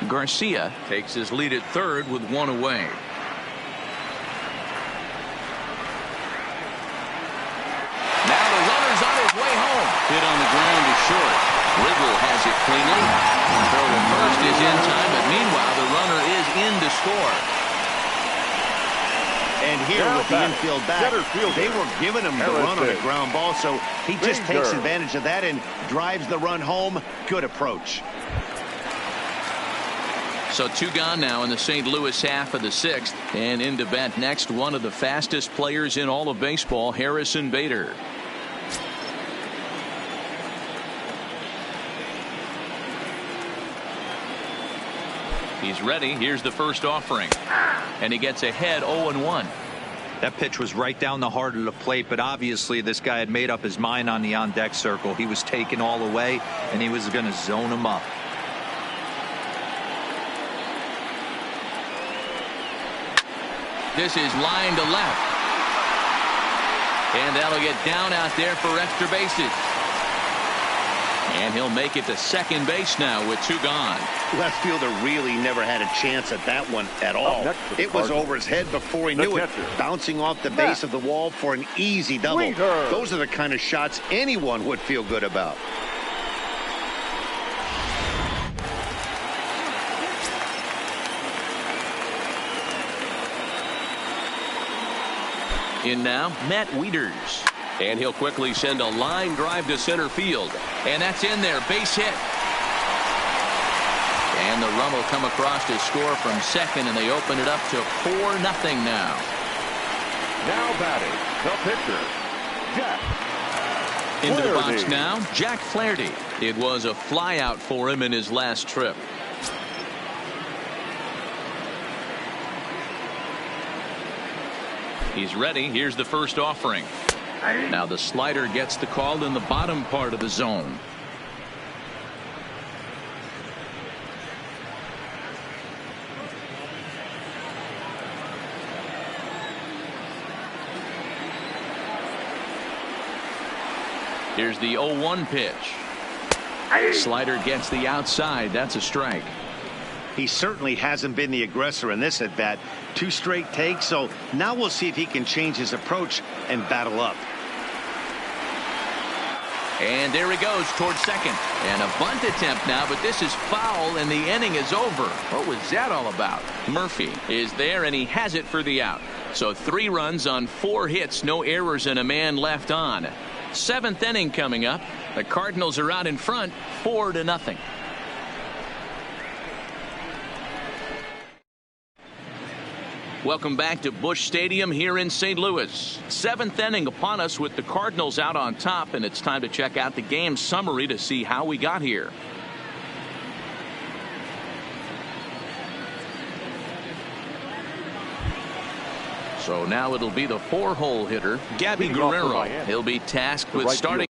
Garcia takes his lead at third with one away. Now the runner's on his way home. Hit on the ground to short. Riddle has it cleanly. Throw to first is in time, but meanwhile the runner is in to score. And here with the infield back, they were giving him the run on the ground ball, so he just takes advantage of that and drives the run home. Good approach. So two gone now in the St. Louis half of the sixth. And into bat next, one of the fastest players in all of baseball, Harrison Bader. He's ready. Here's the first offering. And he gets ahead 0-1. That pitch was right down the heart of the plate, but obviously this guy had made up his mind on the on-deck circle. He was taken all the way, and he was going to zone him up. This is line to left. And that'll get down out there for extra bases. And he'll make it to second base now with two gone. Left fielder really never had a chance at that one at all. It was over his head before he knew it. Bouncing off the base of the wall for an easy double. Those are the kind of shots anyone would feel good about. In now, Matt Wieters. And he'll quickly send a line drive to center field. And that's in there. Base hit. And the run will come across to score from second, and they open it up to 4-0 now. Now batting, the pitcher, Jack Into the box Flaherty. now, Jack Flaherty. It was a flyout for him in his last trip. He's ready. Here's the first offering. Now the slider gets the call in the bottom part of the zone. Here's the 0-1 pitch. Slider gets the outside. That's a strike. He certainly hasn't been the aggressor in this at bat. 2 straight takes, so now we'll see if he can change his approach and battle up. And there he goes towards second. And a bunt attempt now, but this is foul and the inning is over. What was that all about? Murphy is there and he has it for the out. So 3 runs on 4 hits, no errors, and a man left on. 7th inning coming up. The Cardinals are out in front 4-0. Welcome back to Busch Stadium here in St. Louis. 7th inning upon us with the Cardinals out on top, and it's time to check out the game summary to see how we got here. So now it'll be the 4-hole hitter, Gabby Guerrero. He'll be tasked with starting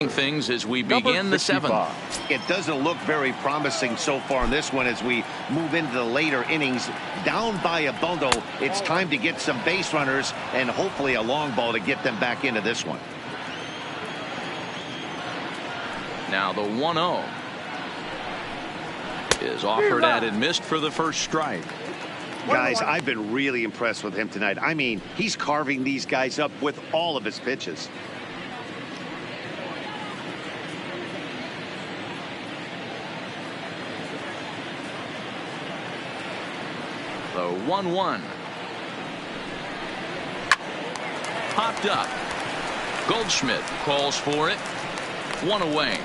things as we begin the 7th. It doesn't look very promising so far in this one as we move into the later innings. Down by a bundle, it's time to get some base runners and hopefully a long ball to get them back into this one. Now the 1-0 is offered at and missed for the first strike. Guys, I've been really impressed with him tonight. I mean, he's carving these guys up with all of his pitches. The 1-1. Popped up. Goldschmidt calls for it. 1 away.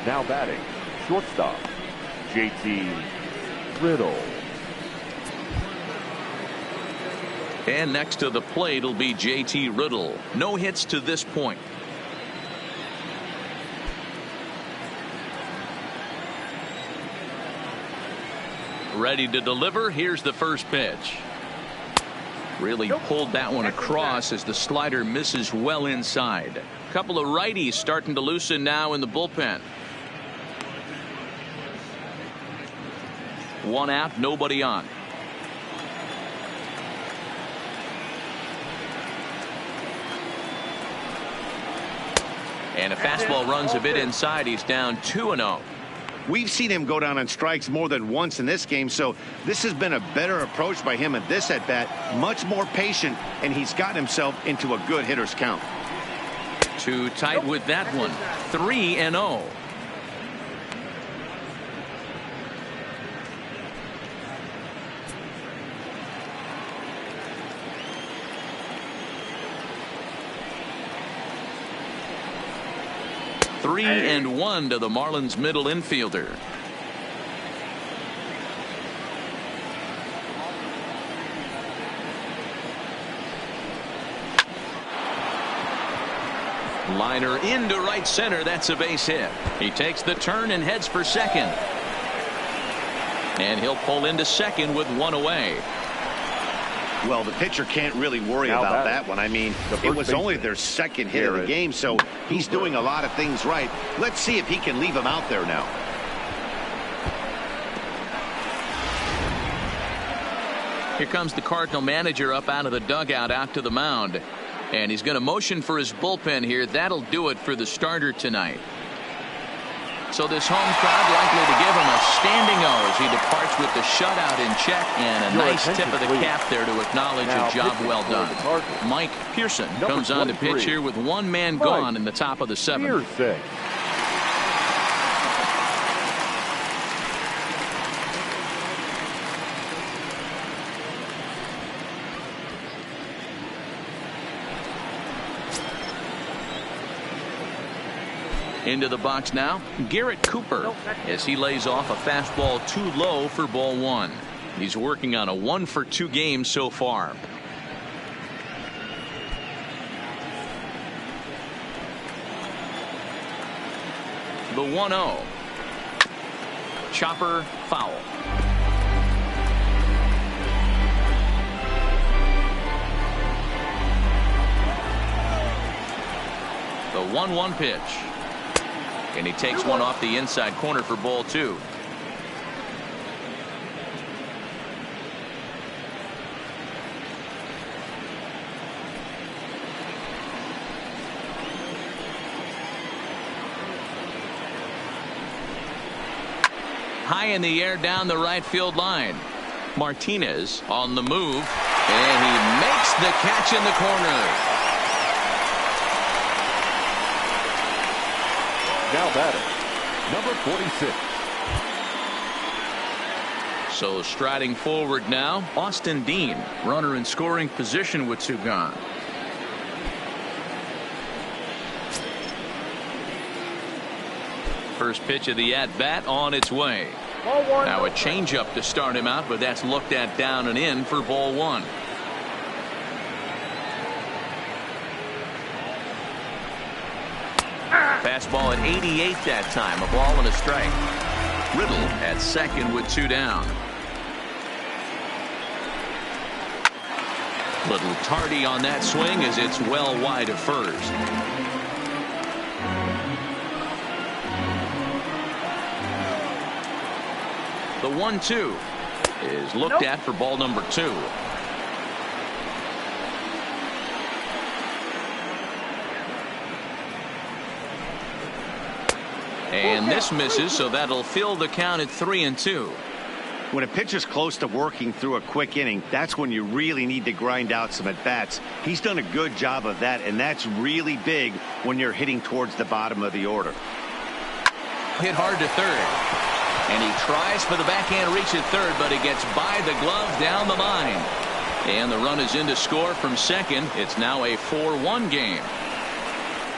Now batting, shortstop, JT Riddle. And next to the plate will be JT Riddle. No hits to this point. Ready to deliver. Here's the first pitch. Really pulled that one across as the slider misses well inside. A couple of righties starting to loosen now in the bullpen. 1 out, nobody on. And a fastball runs a bit inside. He's down 2-0. We've seen him go down on strikes more than once in this game, so this has been a better approach by him at this at bat. Much more patient, and he's gotten himself into a good hitter's count. Too tight with that one. 3-0. Three and 1 to the Marlins middle infielder. Liner into right center. That's a base hit. He takes the turn and heads for second. And he'll pull into second with 1 away. Well, the pitcher can't really worry about that one. I mean, it was only their second hit of the game, so he's doing a lot of things right. Let's see if he can leave him out there now. Here comes the Cardinal manager up out of the dugout out to the mound. And he's going to motion for his bullpen here. That'll do it for the starter tonight. So this home crowd likely to give him a standing O as he departs with the shutout in check, and a nice tip of the cap there to acknowledge a job well done. Mike Pearson comes on to pitch here with 1 man gone in the top of the 7th. Into the box now, Garrett Cooper, as he lays off a fastball too low for ball 1. He's working on a 1-for-2 game so far. The 1-0. Chopper foul. The 1-1 pitch. And he takes one off the inside corner for ball 2. High in the air down the right field line. Martinez on the move, and he makes the catch in the corner. Now batting, number 46. So striding forward now, Austin Dean, runner in scoring position with 2 gone. First pitch of the at-bat on its way. Now a changeup to start him out, but that's looked at down and in for ball 1. Fastball at 88 that time. A ball and a strike. Riddle at second with 2 down. Little tardy on that swing as it's well wide of first. The 1-2 is looked at for ball number 2. And this misses, so that'll fill the count at 3-2. When a pitcher's close to working through a quick inning, that's when you really need to grind out some at-bats. He's done a good job of that, and that's really big when you're hitting towards the bottom of the order. Hit hard to third. And he tries for the backhand reach at third, but he gets by the glove down the line. And the run is in to score from second. It's now a 4-1 game.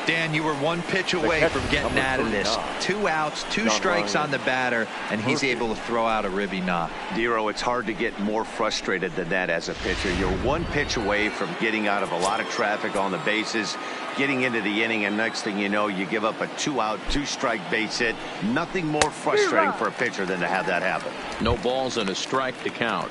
Dan, you were 1 pitch away from getting out of this. 2 outs, 2 strikes on the batter, and he's able to throw out a ribby knock. Dero, it's hard to get more frustrated than that as a pitcher. You're 1 pitch away from getting out of a lot of traffic on the bases, getting into the inning, and next thing you know, you give up a 2-out, 2-strike base hit. Nothing more frustrating for a pitcher than to have that happen. No balls and a strike to count.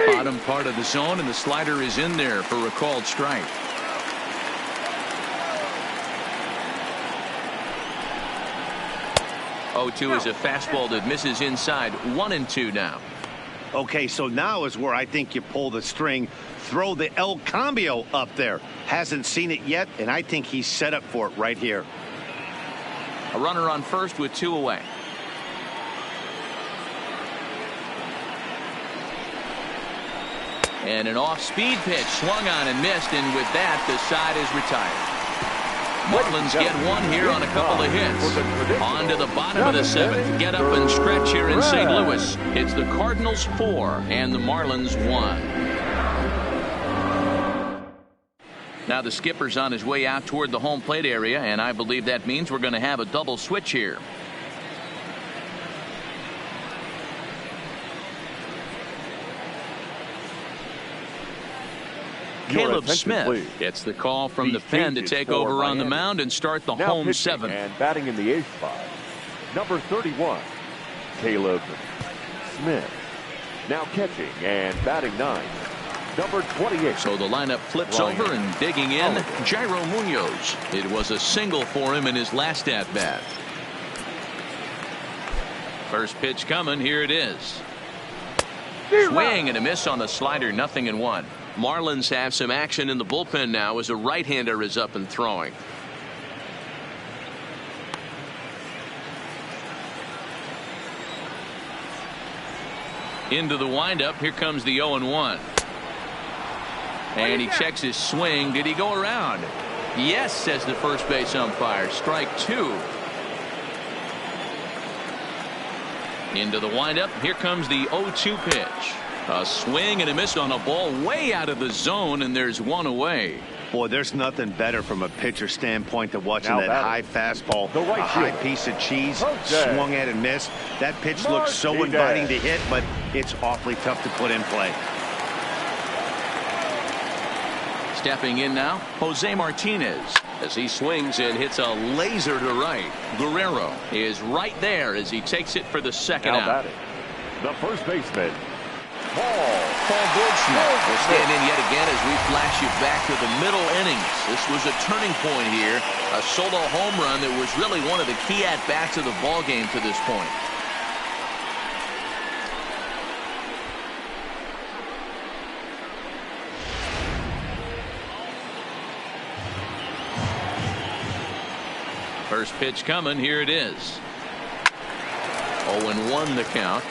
Bottom part of the zone, and the slider is in there for a called strike. Oh, 2 is a fastball that misses inside. 1-2 now. Okay, so now is where I think you pull the string. Throw the El Cambio up there. Hasn't seen it yet, and I think he's set up for it right here. A runner on first with 2 away. And an off-speed pitch swung on and missed, and with that, the side is retired. Marlins get one here on a couple of hits. On to the bottom of the 7th. Get up and stretch here in St. Louis. It's the Cardinals 4 and the Marlins 1. Now the skipper's on his way out toward the home plate area, and I believe that means we're going to have a double switch here. Caleb Smith gets the call from the pen to take over on the mound and start the home 7th. And batting in the 8th spot, number 31, Caleb Smith. Now catching and batting 9th, number 28. So the lineup flips over, and digging in, Jairo Munoz. It was a single for him in his last at-bat. First pitch coming. Here it is. Swing and a miss on the slider. 0-1. Marlins have some action in the bullpen now as a right-hander is up and throwing. Into the windup. Here comes the 0-1. And he checks his swing. Did he go around? Yes, says the first base umpire. Strike 2. Into the windup. Here comes the 0-2 pitch. A swing and a miss on a ball way out of the zone, and there's 1 away. Boy, there's nothing better from a pitcher standpoint than watching that high fastball, a high piece of cheese, swung at and missed. That pitch looks so inviting to hit, but it's awfully tough to put in play. Stepping in now, Jose Martinez, as he swings and hits a laser to right. Guerrero is right there as he takes it for the second out. The first baseman, Paul Goldschmidt will stand in yet again as we flash you back to the middle innings. This was a turning point here, a solo home run that was really one of the key at-bats of the ball game to this point. First pitch coming. Here it is. 0-1 the count.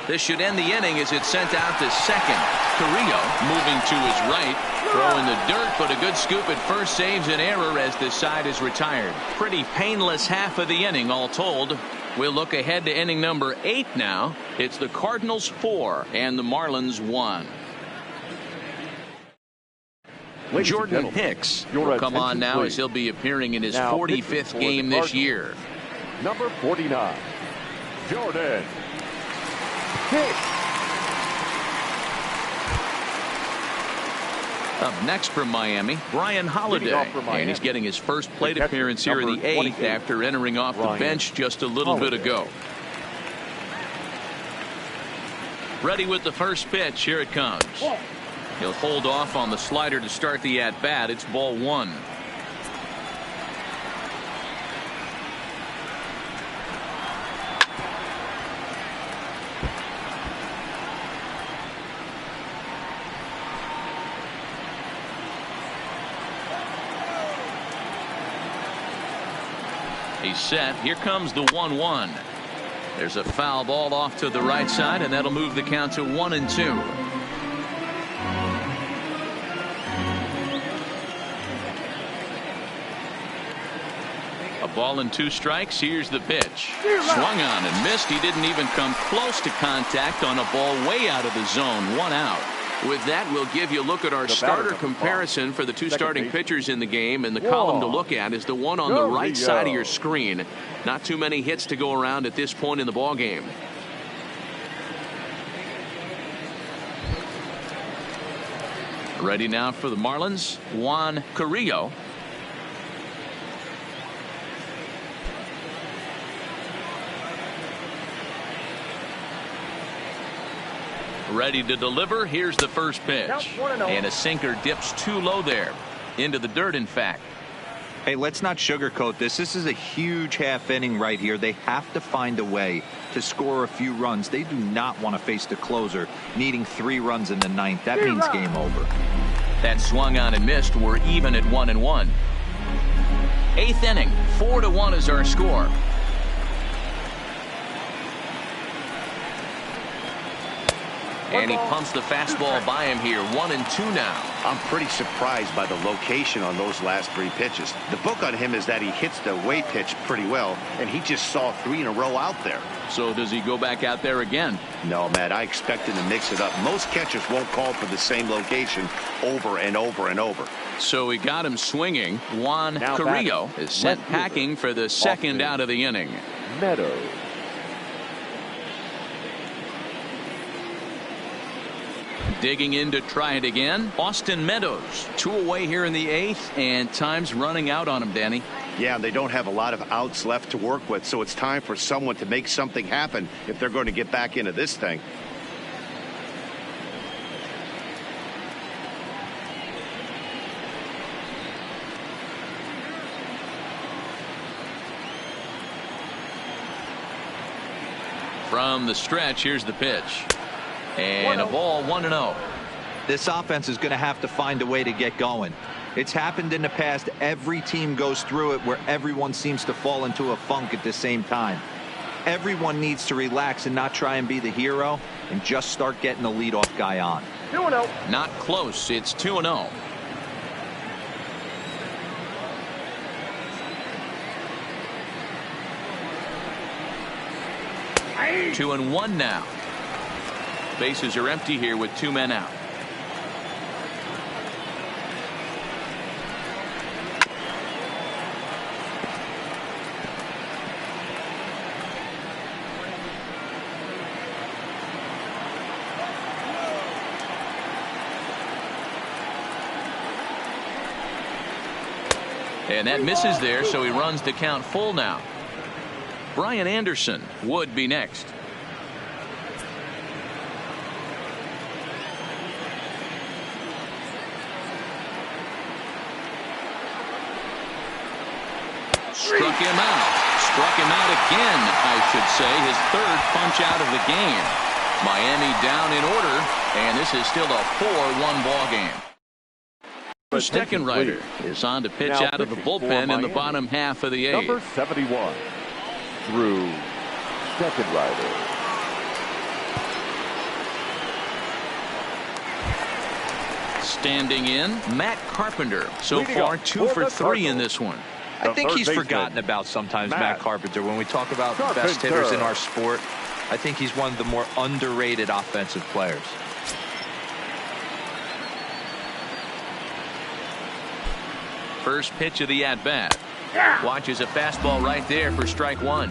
This should end the inning as it's sent out to second. Carrillo moving to his right, throwing the dirt, but a good scoop at first saves an error as the side is retired. Pretty painless half of the inning all told. We'll look ahead to inning number 8 now. It's the Cardinals 4 and the Marlins 1. Jordan Hicks will come on now as he'll be appearing in his 45th game this year. Number 49, Jordan Hicks. Up next from Miami, Brian Holiday, and he's getting his first plate appearance here in the 8th after entering off the bench just a little bit ago. Ready with the first pitch. Here it comes. He'll hold off on the slider to start the at-bat. It's ball 1. He's set. Here comes the 1-1. There's a foul ball off to the right side, and that'll move the count to 1-2. A ball and 2 strikes. Here's the pitch. Swung on and missed. He didn't even come close to contact on a ball way out of the zone. 1 out. With that, we'll give you a look at our starter comparison for the 2 starting pitchers in the game, and the column to look at is the one on the right side of your screen. Not too many hits to go around at this point in the ball game. Ready now for the Marlins, Juan Carrillo. Ready to deliver. Here's the first pitch. And a sinker dips too low there. Into the dirt, in fact. Hey, let's not sugarcoat this. This is a huge half inning right here. They have to find a way to score a few runs. They do not want to face the closer needing 3 runs in the 9th. That means game over. That swung on and missed. We're even at 1-1. 8th inning, 4-1 is our score. And he pumps the fastball by him here. 1-2 now. I'm pretty surprised by the location on those last 3 pitches. The book on him is that he hits the away pitch pretty well, and he just saw 3 in a row out there. So does he go back out there again? No, Matt, I expect him to mix it up. Most catchers won't call for the same location over and over and over. So he got him swinging. Juan Carrillo is sent packing for the second out of the inning. Meadows. Digging in to try it again. Austin Meadows. 2 away here in the 8th, and time's running out on him, Danny. Yeah, they don't have a lot of outs left to work with, so it's time for someone to make something happen if they're going to get back into this thing. From the stretch, here's the pitch. And a ball, 1-0. This offense is going to have to find a way to get going. It's happened in the past. Every team goes through it where everyone seems to fall into a funk at the same time. Everyone needs to relax and not try and be the hero and just start getting the leadoff guy on. 2-0. Not close. It's 2-0. Hey. 2-1 now. Bases are empty here with 2 men out. And that misses there, so he runs the count full now. Brian Anderson would be next. Struck him out. Struck him out again, I should say. His 3rd punch out of the game. Miami down in order, and this is still a 4-1 ball game. The Steckenrider is on to pitch out of the bullpen in the bottom half of the 8th. Number 71, Drew Steckenrider. Standing in, Matt Carpenter. So far, 2 for 3 in this one. I think he's forgotten about sometimes, Matt Carpenter. When we talk about the best hitters in our sport, I think he's one of the more underrated offensive players. First pitch of the at-bat. Watches a fastball right there for strike 1.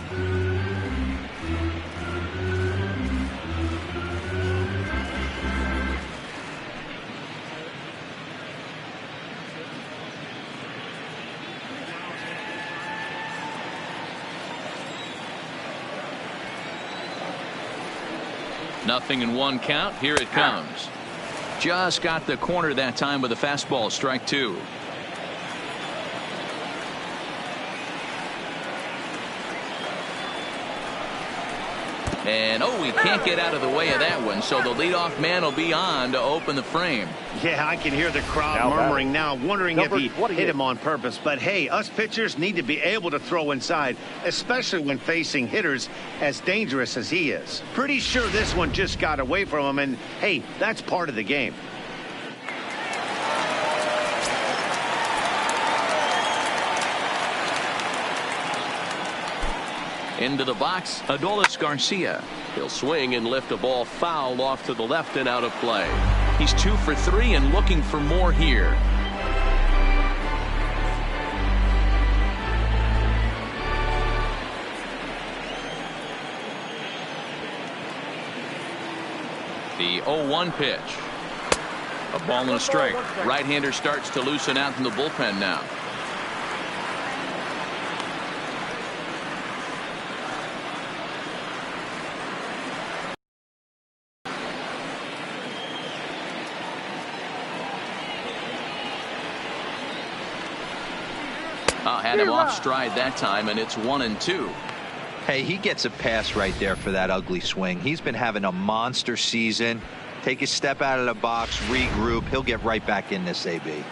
Nothing in 1 count. Here it comes. Just got the corner that time with a fastball. Strike 2. And, he can't get out of the way of that one, so the leadoff man will be on to open the frame. Yeah, I can hear the crowd murmuring now, wondering if he hit him on purpose. But, hey, us pitchers need to be able to throw inside, especially when facing hitters as dangerous as he is. Pretty sure this one just got away from him, and, hey, that's part of the game. Into the box, Adolis Garcia. He'll swing and lift a ball foul off to the left and out of play. He's 2 for 3 and looking for more here. The 0-1 pitch. A Ball and a strike. Right-hander starts to loosen out in the bullpen now. Had him off stride that time, and it's 1-2. Hey, he gets a pass right there for that ugly swing. He's been having a monster season. Take a step out of the box, regroup. He'll get right back in this AB.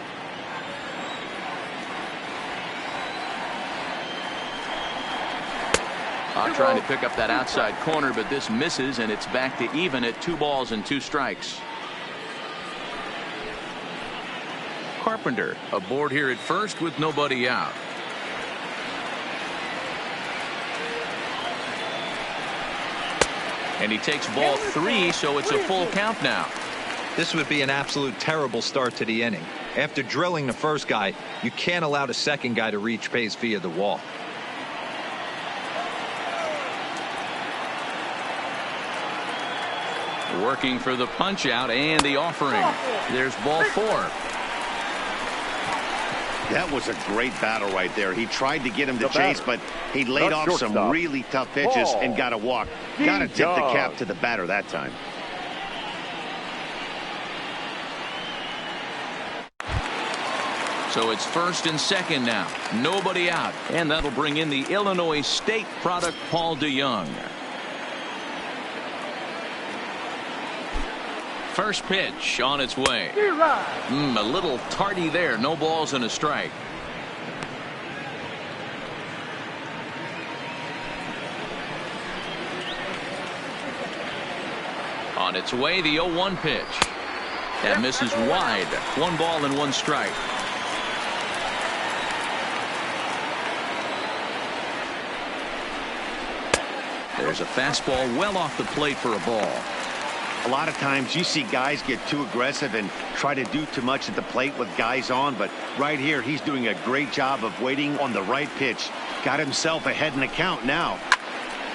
Trying to pick up that outside corner, but this misses, and it's back to even at 2 balls and 2 strikes. Carpenter aboard here at first with nobody out. And he takes ball 3, so it's a full count now. This would be an absolute terrible start to the inning. After drilling the first guy, you can't allow the second guy to reach base via the wall. Working for the punch out and the offering. There's ball 4. That was a great battle right there. He tried to get him to chase, but he laid off some really tough pitches and got a walk. Got to tip the cap to the batter that time. So it's first and second now. Nobody out. And that'll bring in the Illinois State product, Paul DeYoung. First pitch on its way. A little tardy there. No balls and a strike. On its way, the 0-1 pitch. That misses wide. 1 ball and 1 strike. There's a fastball well off the plate for a ball. A lot of times you see guys get too aggressive and try to do too much at the plate with guys on, but right here he's doing a great job of waiting on the right pitch. Got himself ahead in the count now.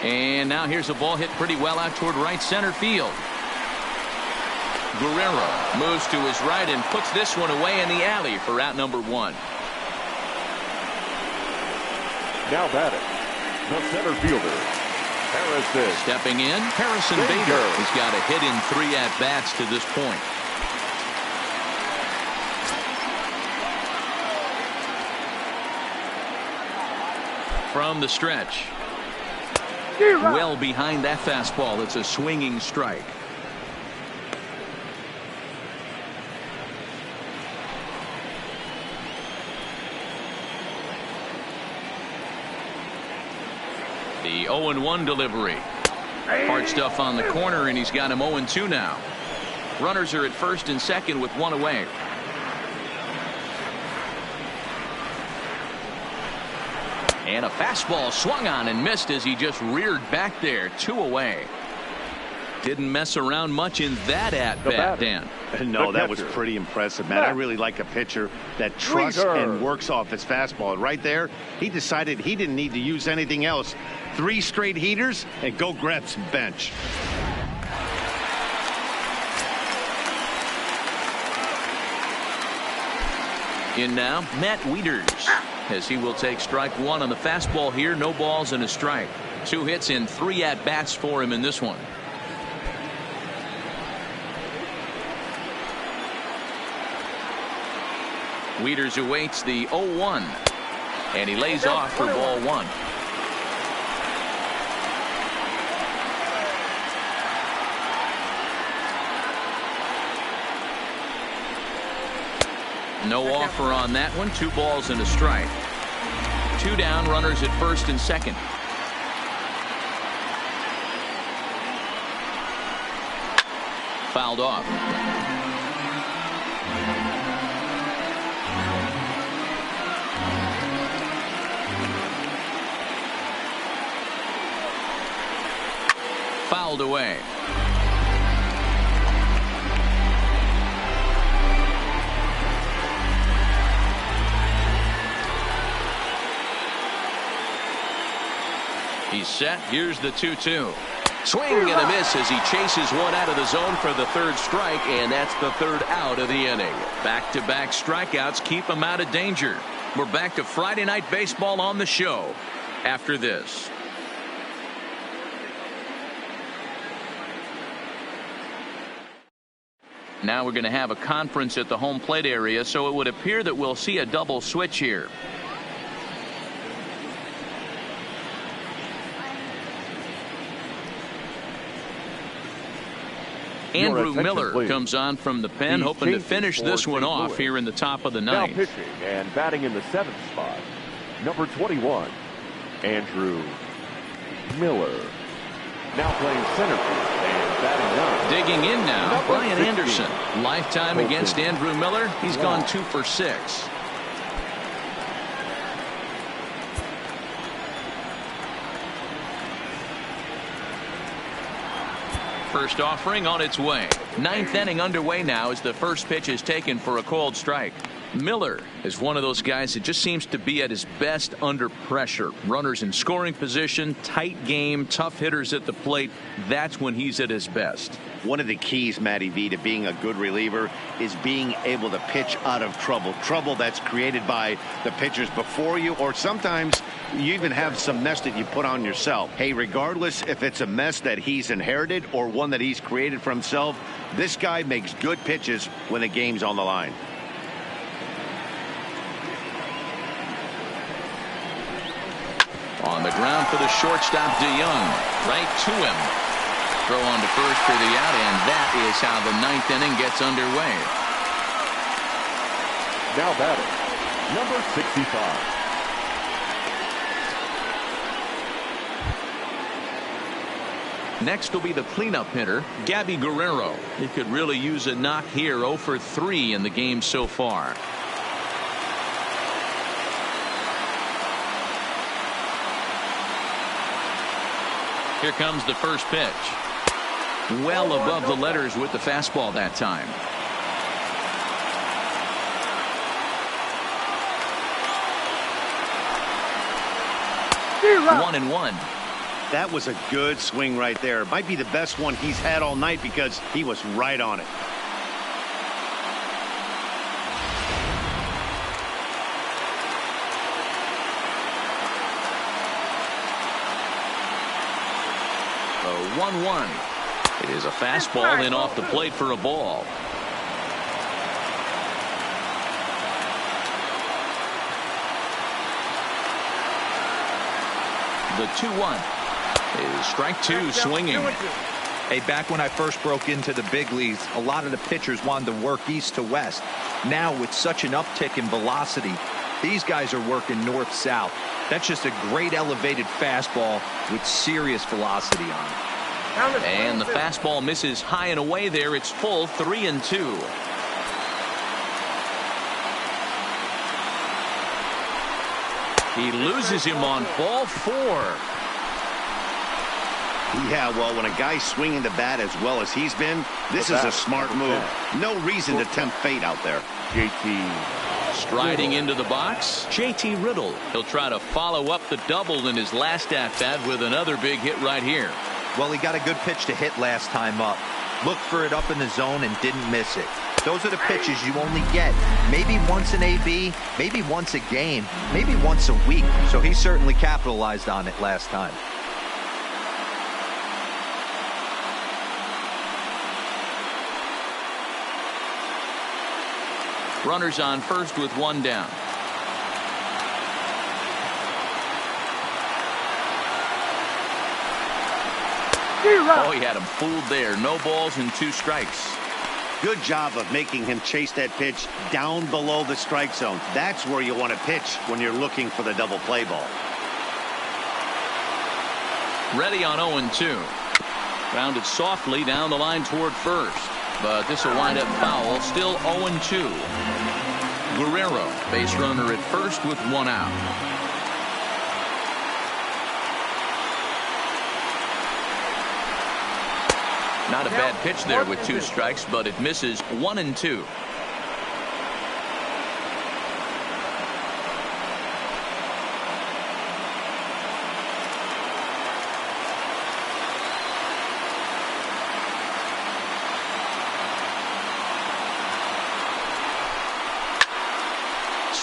And now here's a ball hit pretty well out toward right center field. Guerrero moves to his right and puts this one away in the alley for out number 1. Now batting, the center fielder, Harrison. Stepping in, Harrison Bader has got a hit in 3 at-bats to this point. From the stretch. Well behind that fastball. It's a swinging strike. The 0-1 delivery. Hard stuff on the corner, and he's got him 0-2 now. Runners are at first and second with 1 away. And a fastball swung on and missed as he just reared back there. 2 away. Didn't mess around much in that at-bat, Dan. No, that was pretty impressive, man. I really like a pitcher that trusts and works off his fastball. And right there, he decided he didn't need to use anything else. 3 straight heaters and go grab some bench. In now, Matt Wieters, as he will take strike 1 on the fastball here. No balls and a strike. 2 hits in 3 at-bats for him in this one. Wieters awaits the 0-1, and he lays off for ball 1. No offer on that one. 2 balls and a strike. 2 down, runners at first and second. Fouled off. Fouled away. He's set. Here's the 2-2. Swing and a miss as he chases one out of the zone for the third strike, and that's the third out of the inning. Back-to-back strikeouts keep him out of danger. We're back to Friday Night Baseball on the show after this. Now we're going to have a conference at the home plate area, so it would appear that we'll see a double switch here. Andrew Miller please. comes on from the pen, hoping to finish this one off here in the top of the ninth. Now pitching and batting in the 7th spot, number 21, Andrew Miller. Now playing center field and batting 9. Digging in now, Number Brian 16. Anderson. Lifetime against Andrew Miller. He's gone 2 for 6. First offering on its way. 9th inning underway now as the first pitch is taken for a called strike. Miller is one of those guys that just seems to be at his best under pressure. Runners in scoring position, tight game, tough hitters at the plate. That's when he's at his best. One of the keys, Matty V, to being a good reliever is being able to pitch out of trouble. Trouble that's created by the pitchers before you, or sometimes you even have some mess that you put on yourself. Hey, regardless if it's a mess that he's inherited or one that he's created for himself, this guy makes good pitches when the game's on the line. On the ground for the shortstop, DeYoung. Right to him. Throw on to first for the out, and that is how the 9th inning gets underway. Now batting, number 65. Next will be the cleanup hitter, Gabby Guerrero. He could really use a knock here. 0 for 3 in the game so far. Here comes the first pitch. Well above the letters with the fastball that time. Zero. 1-1. That was a good swing right there. Might be the best one he's had all night because he was right on it. The 1-1. It is a fastball in off the plate for a ball. The 2-1 is strike 2 swinging. Hey, back when I first broke into the big leagues, a lot of the pitchers wanted to work east to west. Now with such an uptick in velocity, these guys are working north-south. That's just a great elevated fastball with serious velocity on it. And the fastball misses high and away there. It's full 3-2. He loses him on ball 4. Yeah, well, when a guy's swinging the bat as well as he's been, this is a smart move. No reason to tempt fate out there. JT Striding into the box, JT Riddle. He'll try to follow up the double in his last at-bat with another big hit right here. Well, he got a good pitch to hit last time up. Looked for it up in the zone and didn't miss it. Those are the pitches you only get maybe once in AB, maybe once a game, maybe once a week. So he certainly capitalized on it last time. Runners on first with 1 down. Oh, he had him fooled there. No balls and 2 strikes. Good job of making him chase that pitch down below the strike zone. That's where you want to pitch when you're looking for the double play ball. Ready on 0-2. Grounded softly down the line toward first. But this will wind up foul. Still 0-2. Guerrero, base runner at first with 1 out. Not a bad pitch there with 2 strikes, but it misses 1-2.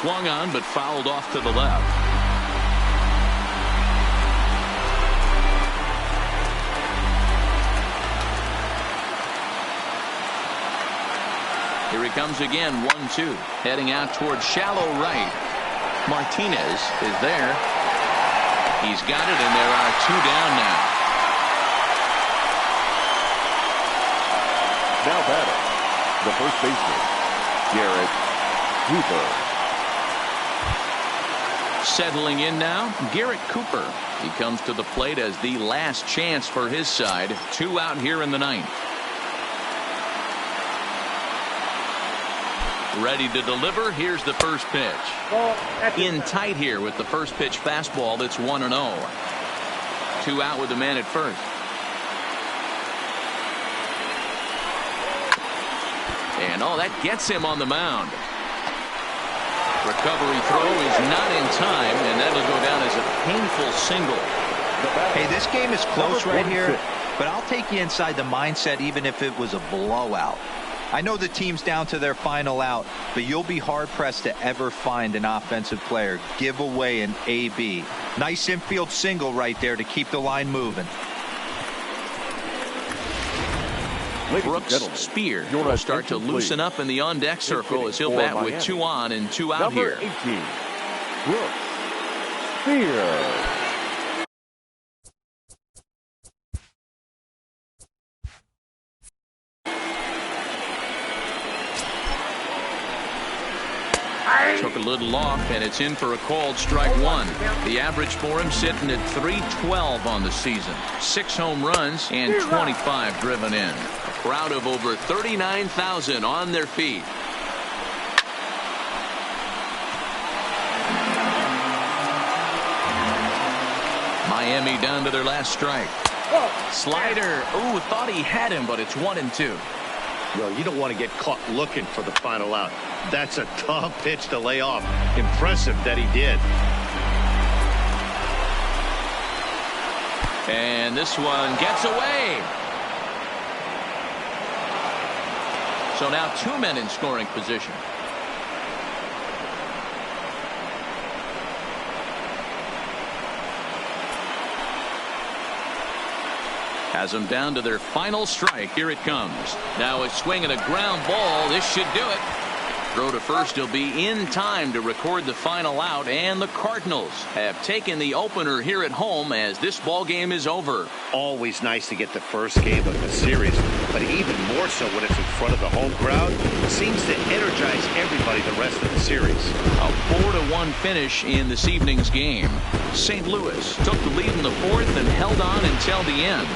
Swung on, but fouled off to the left. Here he comes again, 1-2. Heading out towards shallow right. Martinez is there. He's got it, and there are 2 down now. Now batting, the first baseman, Garrett Cooper. Settling in now, Garrett Cooper. He comes to the plate as the last chance for his side. 2 out here in the 9th. Ready to deliver. Here's the first pitch. In tight here with the first pitch fastball. That's 1-0. 2 out with the man at first. And that gets him on the mound. Recovery throw is not in time, and that'll go down as a painful single. Hey, this game is close right here, but I'll take you inside the mindset even if it was a blowout. I know the team's down to their final out, but you'll be hard-pressed to ever find an offensive player give away an AB. Nice infield single right there to keep the line moving. Brooks Spear will start to loosen up in the on-deck circle as he'll bat with 2 on and 2 out here. Number 18, Brooks Spear. Took a little off, and it's in for a called strike 1. The average for him sitting at .312 on the season. 6 home runs and 25 driven in. A crowd of over 39,000 on their feet. Miami down to their last strike. Slider. Ooh, thought he had him, but it's 1-2. Well, you don't want to get caught looking for the final out. That's a tough pitch to lay off. Impressive that he did. And this one gets away. So now 2 men in scoring position. Has them down to their final strike. Here it comes. Now a swing and a ground ball. This should do it. Throw to first. He'll be in time to record the final out, and the Cardinals have taken the opener here at home as this ball game is over. Always nice to get the first game of the series, but even more so when it's in front of the home crowd. It seems to energize everybody the rest of the series. A 4-1 finish in this evening's game. St. Louis took the lead in the 4th and held on until the end.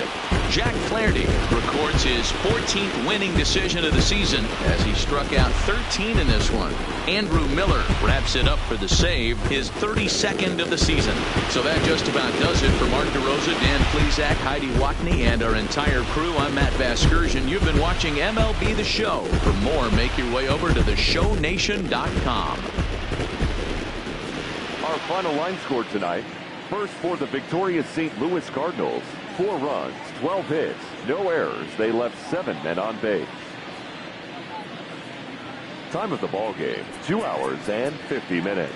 Jack Flaherty records his 14th winning decision of the season as he struck out 13 in this one. Andrew Miller wraps it up for the save, his 32nd of the season. So that just about does it for Mark DeRosa, Dan Plesac, Heidi Watney, and our entire crew. I'm Matt Vasgersian. You've been watching MLB The Show. For more, make your way over to theshownation.com. Our final line score tonight. First for the victorious St. Louis Cardinals. 4 runs, 12 hits, no errors. They left 7 men on base. Time of the ball game, 2 hours and 50 minutes.